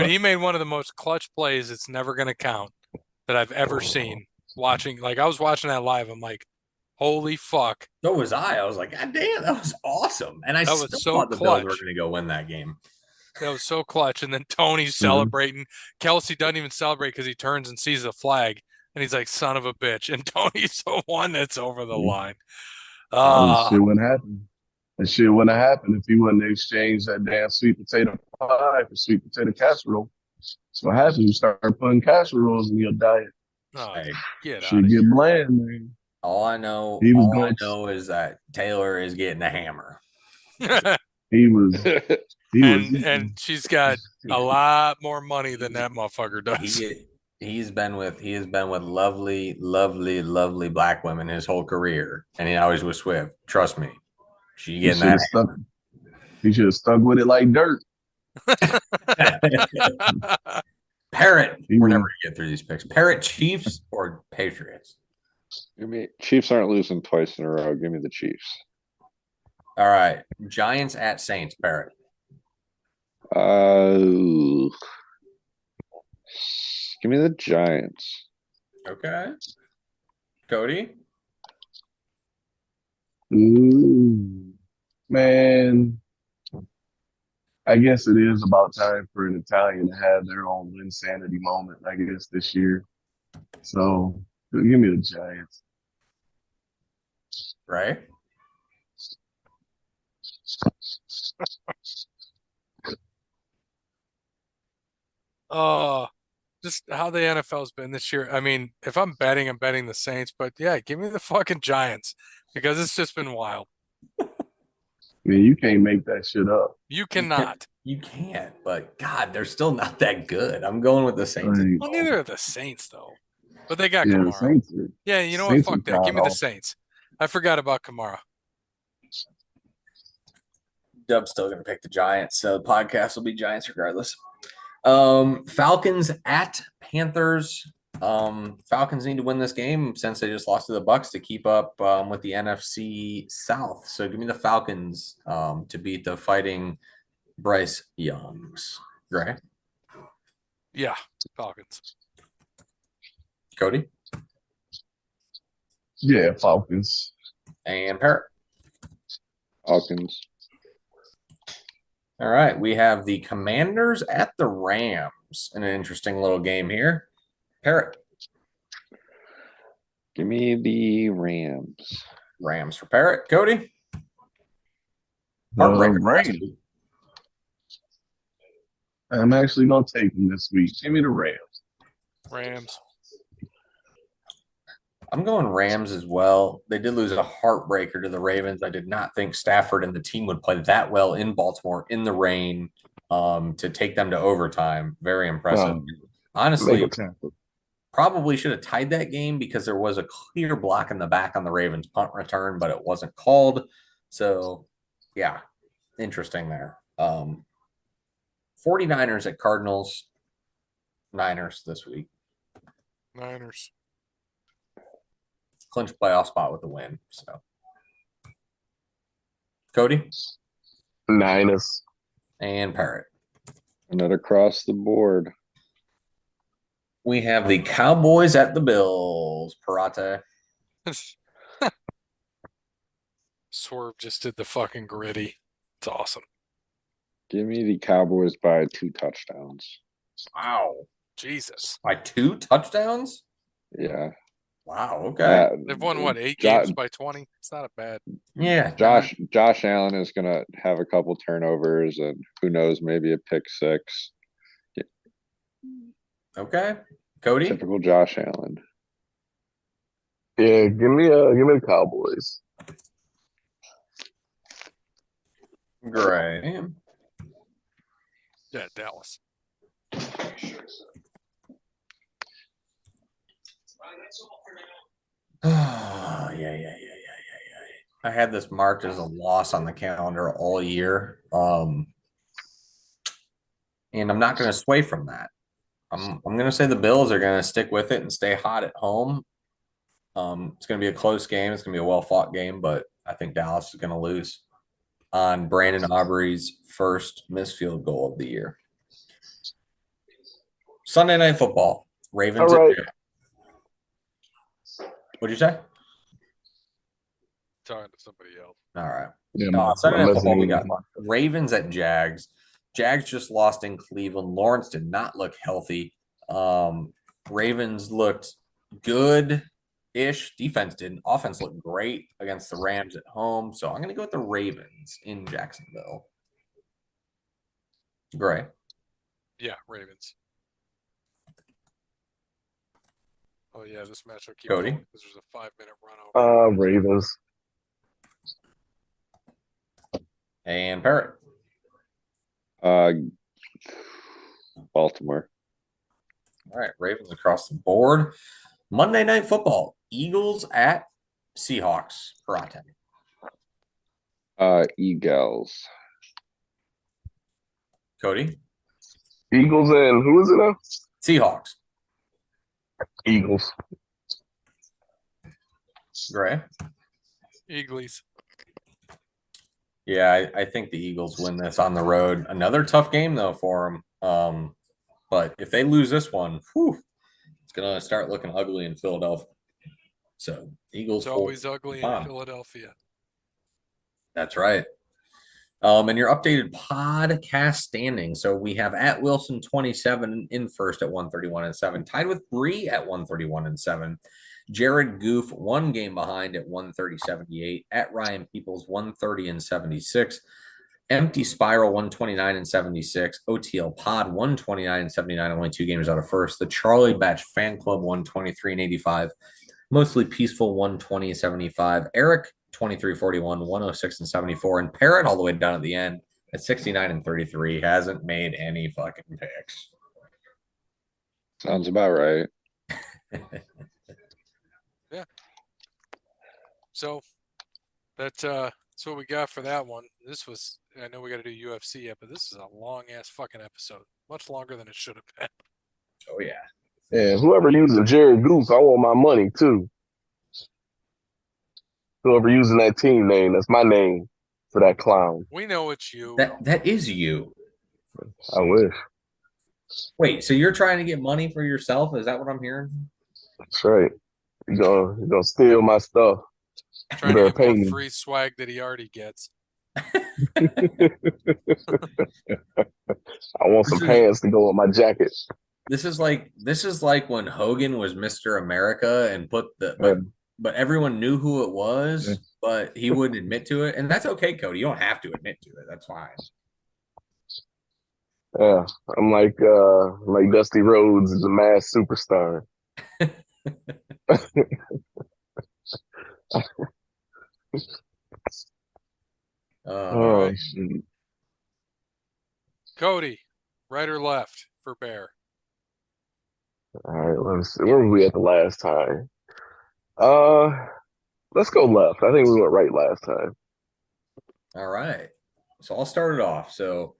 Speaker 1: he made one of the most clutch plays. It's never going to count that I've ever seen. Watching, like I was watching that live. I'm like, holy fuck.
Speaker 2: So was I. I was like, God damn, that was awesome. And I still thought the Bills were going to go win that game.
Speaker 1: That was so clutch. And then Tony's celebrating. Kelce doesn't even celebrate because he turns and sees the flag. And he's like, son of a bitch. And Tony's the one that's over the line.
Speaker 5: That shit wouldn't happen. That shit wouldn't have happened if he wouldn't have exchanged that damn sweet potato pie for sweet potato casserole. So what happens, you start putting casseroles in your diet.
Speaker 1: Oh, get
Speaker 5: bland, man.
Speaker 2: All I know is that Taylor is getting a hammer.
Speaker 1: And she's got a lot more money than that motherfucker does.
Speaker 2: He has been with lovely, lovely, lovely black women his whole career, and he always was Swift. Trust me, she getting that.
Speaker 5: He should have stuck with it like dirt.
Speaker 2: Parrot, we're never gonna get through these picks. Parrot, Chiefs or Patriots?
Speaker 3: Chiefs aren't losing twice in a row. Give me the Chiefs.
Speaker 2: All right, Giants at Saints. Parrot.
Speaker 3: Give me the Giants.
Speaker 2: Okay. Cody?
Speaker 5: Ooh, man. I guess it is about time for an Italian to have their own insanity moment, I guess, this year. So give me the Giants.
Speaker 2: Right?
Speaker 1: Oh, just how the NFL's been this year. I mean, if I'm betting, I'm betting the Saints, but yeah, give me the fucking Giants because it's just been wild.
Speaker 5: Man, you can't make that shit up.
Speaker 1: You cannot.
Speaker 2: You can't, but God, they're still not that good. I'm going with the Saints.
Speaker 5: Like,
Speaker 1: Well, neither are the Saints though. But they got
Speaker 5: yeah, the
Speaker 1: Kamara.
Speaker 5: Saints are
Speaker 1: Yeah, you know what?
Speaker 5: Saints are
Speaker 1: Fuck that. Give
Speaker 5: god
Speaker 1: me the
Speaker 5: awful.
Speaker 1: Saints. I forgot about Kamara.
Speaker 2: Dub's still going to pick the Giants, so the podcast will be Giants regardless. Falcons at Panthers. Falcons need to win this game since they just lost to the Bucks to keep up with the NFC South. So give me the Falcons to beat the fighting Bryce Youngs. Right?
Speaker 1: Yeah, Falcons.
Speaker 2: Cody
Speaker 5: Yeah, Falcons.
Speaker 2: and Parrot.
Speaker 3: Falcons.
Speaker 2: All right, we have the Commanders at the Rams. An interesting little game here. Parrot.
Speaker 3: Give me the Rams.
Speaker 2: Rams for Parrot. Cody.
Speaker 5: The
Speaker 2: Heartbreaker.
Speaker 5: Rams. I'm actually gonna take them this week. Give me the Rams.
Speaker 1: Rams.
Speaker 2: I'm going Rams as well. They did lose a heartbreaker to the Ravens. I did not think Stafford and the team would play that well in Baltimore in the rain to take them to overtime. Very impressive. Honestly, probably should have tied that game because there was a clear block in the back on the Ravens punt return, but it wasn't called. So, yeah, interesting there. 49ers at Cardinals. Niners this week.
Speaker 1: Niners.
Speaker 2: Clinch playoff spot with the win. So, Cody
Speaker 5: Niners.
Speaker 2: and Parrot.
Speaker 3: Another across the board.
Speaker 2: We have the Cowboys at the Bills. Parrot.
Speaker 1: Swerve just did the fucking gritty. It's awesome.
Speaker 3: Give me the Cowboys by 2 touchdowns.
Speaker 2: Wow.
Speaker 1: Jesus.
Speaker 2: By 2 touchdowns?
Speaker 3: Yeah.
Speaker 2: Wow. Okay.
Speaker 1: They've won what, 8 games by 20? It's not a bad.
Speaker 2: Yeah.
Speaker 3: Josh Allen is gonna have a couple turnovers and who knows, maybe a pick 6.
Speaker 2: Okay. Cody.
Speaker 3: Typical Josh Allen.
Speaker 5: Yeah, give me the Cowboys.
Speaker 2: Great.
Speaker 1: Yeah, Dallas.
Speaker 2: Yeah. I had this marked as a loss on the calendar all year. And I'm not going to sway from that. I'm going to say the Bills are going to stick with it and stay hot at home. It's going to be a close game. It's going to be a well-fought game, but I think Dallas is going to lose on Brandon Aubrey's first missed field goal of the year. Sunday Night Football. Ravens.
Speaker 5: All right.
Speaker 2: What'd you say?
Speaker 1: Talking to somebody else.
Speaker 2: All right.
Speaker 5: Yeah,
Speaker 2: Sunday Night Football, we got Ravens at Jags. Jags just lost in Cleveland. Lawrence did not look healthy. Ravens looked good-ish. Defense didn't. Offense looked great against the Rams at home. So I'm going to go with the Ravens in Jacksonville. Great.
Speaker 1: Yeah, Ravens. Oh, yeah, this match will keep
Speaker 2: Cody?
Speaker 1: going because there's a 5-minute run over.
Speaker 5: Ravens.
Speaker 2: And Parrot.
Speaker 3: Baltimore.
Speaker 2: All right, Ravens across the board. Monday Night Football. Eagles at Seahawks. Parrot.
Speaker 3: Eagles.
Speaker 2: Cody.
Speaker 5: Eagles and who is it now?
Speaker 2: Seahawks.
Speaker 5: Eagles.
Speaker 2: Gray.
Speaker 1: Eagles.
Speaker 2: Yeah, I think the Eagles win this on the road. Another tough game, though, for them. But if they lose this one, it's going to start looking ugly in Philadelphia. So Eagles.
Speaker 1: It's always ugly in Philadelphia.
Speaker 2: That's right. And your updated podcast standing. So we have at Wilson 27 in first at 131-7, tied with Bree at 131-7. Jared Goof 1 game behind at 130-78. At Ryan Peoples 130-76. Empty Spiral 129-76. OTL Pod 129-79. Only 2 games out of first. The Charlie Batch Fan Club 123-85. Mostly Peaceful 120-75. Eric 23-41, 106-74. And Parrot all the way down at the end at 69-33. Hasn't made any fucking picks.
Speaker 3: Sounds about right.
Speaker 1: Yeah. So that's what we got for that one. This was, I know we got to do UFC yet, but this is a long ass fucking episode. Much longer than it should have been.
Speaker 2: Oh yeah.
Speaker 5: Yeah, whoever uses Jared Goose, I want my money too. Whoever using that team name, that's my name for that clown.
Speaker 1: We know it's you.
Speaker 2: That is you.
Speaker 5: I wish.
Speaker 2: Wait, so you're trying to get money for yourself? Is that what I'm hearing?
Speaker 5: That's right. You're gonna steal my stuff.
Speaker 1: Trying to get more free swag that he already gets.
Speaker 5: I want some pants to go with my jacket.
Speaker 2: This is like when Hogan was Mr. America and put but everyone knew who it was, but he wouldn't admit to it. And that's okay, Cody. You don't have to admit to it. That's fine.
Speaker 5: Yeah. I'm like Dusty Rhodes is a mass superstar.
Speaker 2: Right.
Speaker 1: Cody, right or left for Bear?
Speaker 5: All right, let's see. Where were we at the last time? Let's go left. I think we went right last time.
Speaker 2: All right. So I'll start it off. So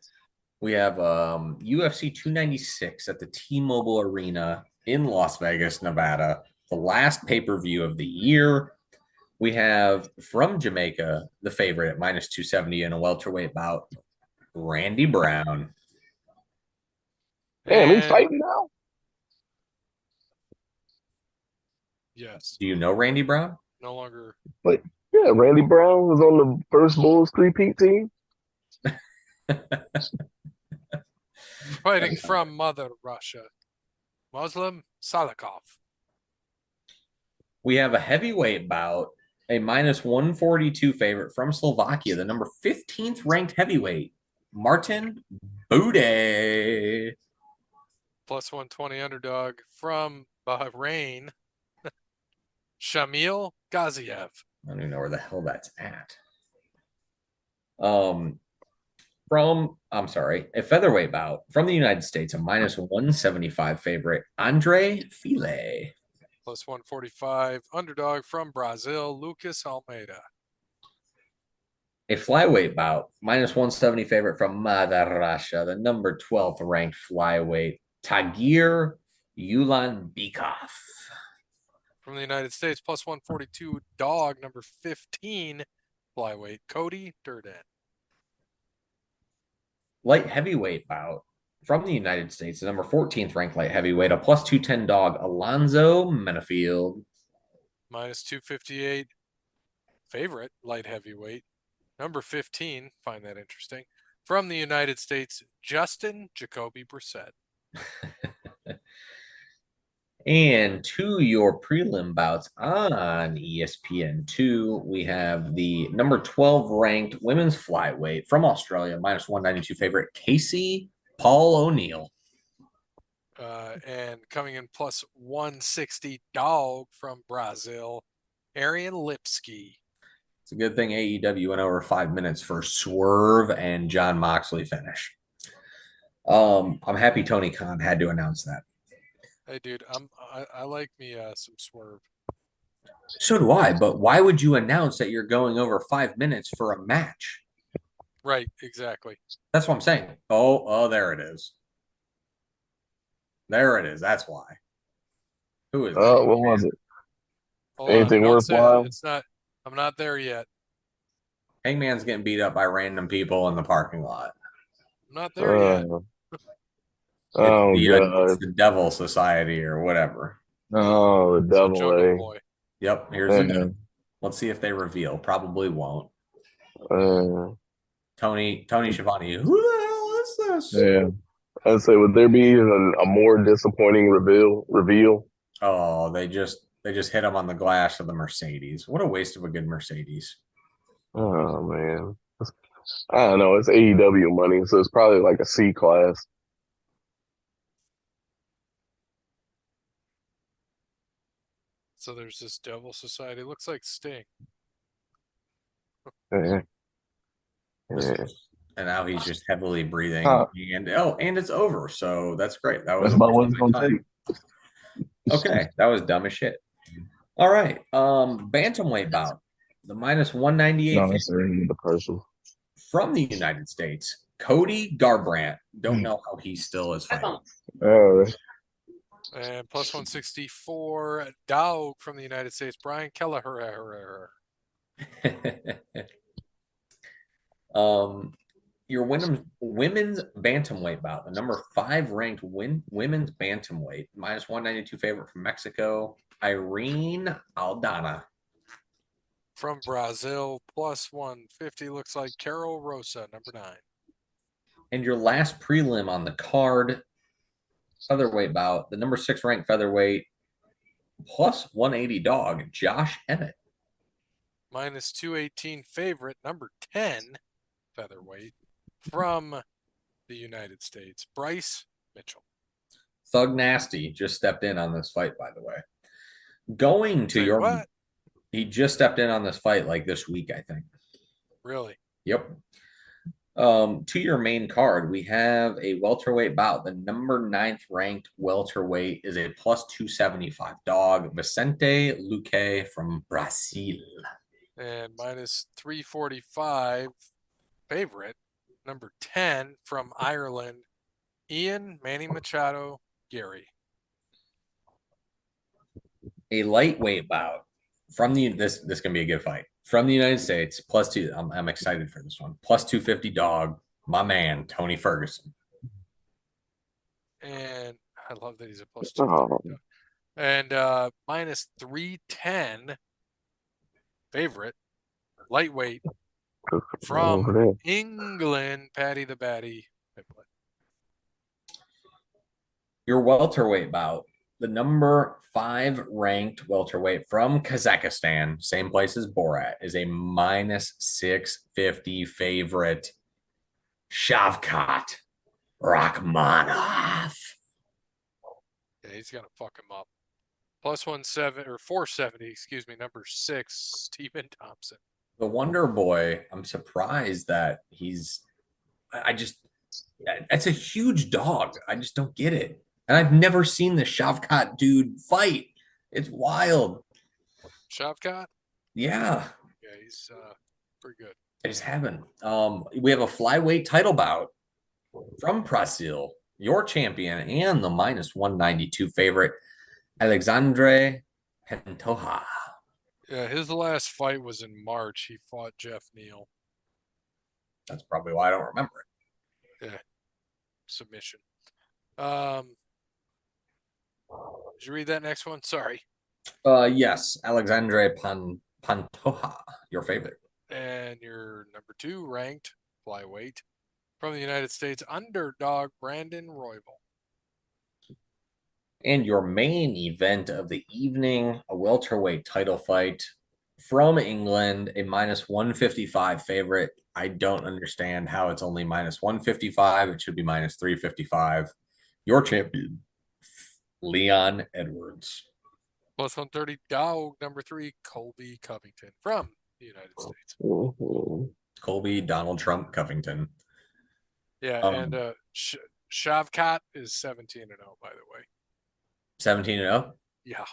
Speaker 2: we have UFC 296 at the T-Mobile Arena in Las Vegas, Nevada. The last pay-per-view of the year. We have from Jamaica, the favorite at minus 270 in a welterweight bout, Randy Brown.
Speaker 5: Damn, he's fighting now?
Speaker 1: Yes.
Speaker 2: Do you know Randy Brown?
Speaker 1: No longer.
Speaker 5: But yeah, Randy Brown was on the first Bulls 3-peat team.
Speaker 1: Fighting from Mother Russia, Muslim Salikov.
Speaker 2: We have a heavyweight bout, a minus 142 favorite from Slovakia, the number 15th ranked heavyweight, Martin Bude.
Speaker 1: Plus 120 underdog from Bahrain, Shamil Gaziev.
Speaker 2: I don't even know where the hell that's at. A featherweight bout from the United States, a minus 175 favorite, Andre File.
Speaker 1: Plus 145 underdog from Brazil, Lucas Almeida.
Speaker 2: A flyweight bout, minus 170 favorite from Mother Russia, the number 12th ranked flyweight, Tagir Ulanbekov.
Speaker 1: From the United States, plus 142 dog, number 15 flyweight, Cody Durden.
Speaker 2: Light heavyweight bout from the United States, the number 14th ranked light heavyweight, a plus 210 dog, Alonzo Menafield.
Speaker 1: Minus 258 favorite light heavyweight, number 15. Find that interesting. From the United States, Justin Jacoby Brissett.
Speaker 2: And to your prelim bouts on ESPN2, we have the number 12 ranked women's flyweight from Australia, minus 192 favorite, Casey Paul O'Neill.
Speaker 1: And coming in plus 160 dog from Brazil, Arian Lipski.
Speaker 2: It's a good thing AEW went over 5 minutes for Swerve and John Moxley finish. I'm happy Tony Khan had to announce that.
Speaker 1: Hey, dude, I like me some Swerve.
Speaker 2: So do I, but why would you announce that you're going over 5 minutes for a match?
Speaker 1: Right, exactly.
Speaker 2: That's what I'm saying. Oh, there it is. There it is. That's why. Who is that?
Speaker 5: Oh, what was it?
Speaker 1: Hold
Speaker 5: Anything
Speaker 1: on,
Speaker 5: worthwhile?
Speaker 1: it's not. I'm not there yet.
Speaker 2: Hangman's getting beat up by random people in the parking lot.
Speaker 1: I'm not there yet.
Speaker 5: Oh
Speaker 2: It's
Speaker 5: god.
Speaker 2: the Devil Society or whatever.
Speaker 5: Oh, the
Speaker 1: So
Speaker 5: devil,
Speaker 1: Jungle
Speaker 5: eh?
Speaker 1: Boy.
Speaker 2: Yep, here's the
Speaker 5: Yeah.
Speaker 2: devil. Let's see if they reveal. Probably won't.
Speaker 5: Uh,
Speaker 2: Tony Schiavone. Who the hell is this?
Speaker 5: yeah. I'd say, would there be a more disappointing reveal?
Speaker 2: Oh, they just hit him on the glass of the Mercedes. What a waste of a good Mercedes.
Speaker 5: Oh man. I don't know. It's AEW money, so it's probably like a C class.
Speaker 1: So there's this Devil Society. Looks like Sting.
Speaker 5: Yeah.
Speaker 2: This
Speaker 5: Yeah.
Speaker 2: is, and now he's just heavily breathing.
Speaker 5: Huh.
Speaker 2: And it's over. So that's great. That was
Speaker 5: That's
Speaker 2: a
Speaker 5: about
Speaker 2: waste
Speaker 5: what
Speaker 2: of
Speaker 5: it's
Speaker 2: my
Speaker 5: gonna
Speaker 2: time.
Speaker 5: take.
Speaker 2: Okay, that was dumb as shit. All right. Bantamweight bout. The minus 198
Speaker 5: No, that's already the person.
Speaker 2: from the United States. Cody Garbrandt. Don't know how he still is fighting.
Speaker 1: And plus 164, Dowg from the United States, Brian Kelleher.
Speaker 2: Your women's bantamweight bout, the number 5 ranked women's bantamweight, minus 192 favorite from Mexico, Irene Aldana.
Speaker 1: From Brazil, plus 150, looks like Carol Rosa, number 9.
Speaker 2: And your last prelim on the card, featherweight bout, the number 6 ranked featherweight, plus 180 dog, Josh Emmett.
Speaker 1: Minus 218 favorite, number 10 featherweight from the United States, Bryce Mitchell.
Speaker 2: Thug Nasty just stepped in on this fight, by the way. Going to
Speaker 1: Say
Speaker 2: your
Speaker 1: what?
Speaker 2: He just stepped in on this fight like this week, I think.
Speaker 1: Really?
Speaker 2: Yep. To your main card, we have a welterweight bout. The number 9th ranked welterweight is a plus 275 dog, Vicente Luque from Brazil.
Speaker 1: And minus 345 favorite, number 10 from Ireland, Ian Manny Machado Gary.
Speaker 2: A lightweight bout from this can be a good fight from the United States. Plus 2. I'm excited for this one. Plus 250 dog, my man Tony Ferguson.
Speaker 1: And I love that he's a plus 250.
Speaker 5: Oh.
Speaker 1: And minus 310 favorite, lightweight from England, Paddy the Batty.
Speaker 2: Your welterweight bout, the number 5 ranked welterweight from Kazakhstan, same place as Borat, is a minus 650 favorite, Shavkat Rakhmonov.
Speaker 1: Yeah, he's gonna fuck him up. Plus 170 or 470, excuse me, number 6, Stephen Thompson.
Speaker 2: The Wonder Boy, I'm surprised that that's a huge dog. I just don't get it. And I've never seen the Shavkat dude fight. It's wild.
Speaker 1: Shavkat?
Speaker 2: Yeah.
Speaker 1: Yeah, he's pretty good.
Speaker 2: I just haven't. We have a flyweight title bout from Brazil, your champion and the minus 192 favorite, Alexandre Pantoja.
Speaker 1: Yeah, his last fight was in March. He fought Jeff Neal.
Speaker 2: That's probably why I don't remember it.
Speaker 1: Yeah, submission. Did you read that next one? Sorry.
Speaker 2: Yes, Alexandre Pantoja, your favorite.
Speaker 1: And your number 2 ranked flyweight from the United States, underdog Brandon Royval.
Speaker 2: And your main event of the evening, a welterweight title fight from England, a minus 155 favorite. I don't understand how it's only minus 155. It should be minus 355. Your champion, Leon Edwards.
Speaker 1: Plus 130, Dowg, number 3, Colby Covington from the United States.
Speaker 2: Colby Donald Trump Covington.
Speaker 1: Yeah, and Shavkat is 17-0, by the way.
Speaker 2: 17-0?
Speaker 1: Yeah.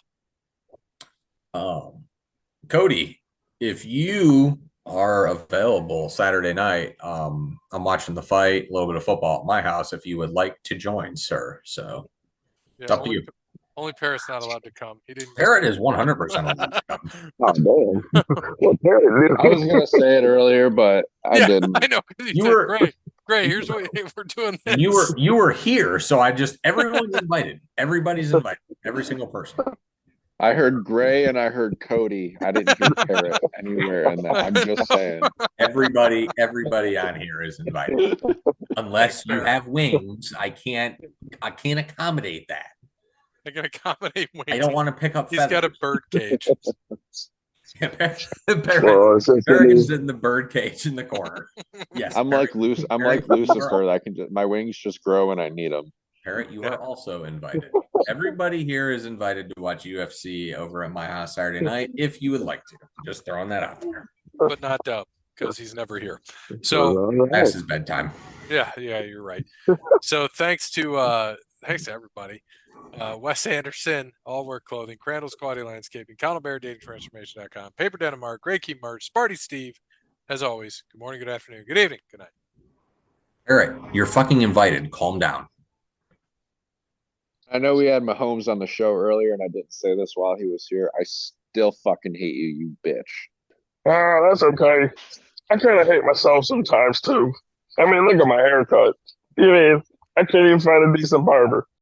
Speaker 2: Cody, if you are available Saturday night, I'm watching the fight, a little bit of football at my house if you would like to join, sir. So it's up to you.
Speaker 1: Only Parrot's not allowed to come. He didn't.
Speaker 2: Parrot is 100% allowed to come.
Speaker 5: Oh, damn. What Parrot?
Speaker 3: I was going to say it earlier, but I didn't.
Speaker 1: I know. You were great. Gray, here's what we're doing. This.
Speaker 2: And you were here, so everyone's invited. Everybody's invited. Every single person.
Speaker 3: I heard Gray and I heard Kode. I didn't hear Parrot anywhere in that. I'm just saying.
Speaker 2: Everybody on here is invited. Unless you have wings, I can't accommodate that.
Speaker 1: I can accommodate wings.
Speaker 2: I don't want to pick up
Speaker 1: He's
Speaker 2: feathers.
Speaker 1: got a bird cage.
Speaker 2: Parrot is in the bird cage in the corner. Yes.
Speaker 3: I'm
Speaker 2: Parrot,
Speaker 3: like Lucifer. I can just, my wings just grow when I need them.
Speaker 2: Parrot, you are also invited. Everybody here is invited to watch UFC over at my house Saturday night if you would like to. Just throwing that out there.
Speaker 1: But not Dub, because he's never here. So
Speaker 2: that's his bedtime.
Speaker 1: Yeah, you're right. So thanks to everybody. Wes Anderson, All Work Clothing, Crandall's Quality Landscaping, Bear Dating Transformation.com, Paper Denim Art, Gray Key Merch, Sparty Steve. As always, good morning, good afternoon, good evening, good night.
Speaker 2: All right, you're fucking invited. Calm down.
Speaker 3: I know we had Mahomes on the show earlier, and I didn't say this while he was here. I still fucking hate you, you bitch.
Speaker 5: That's okay. I kind of hate myself sometimes too. I mean, look at my haircut. You mean I can't even find a decent barber.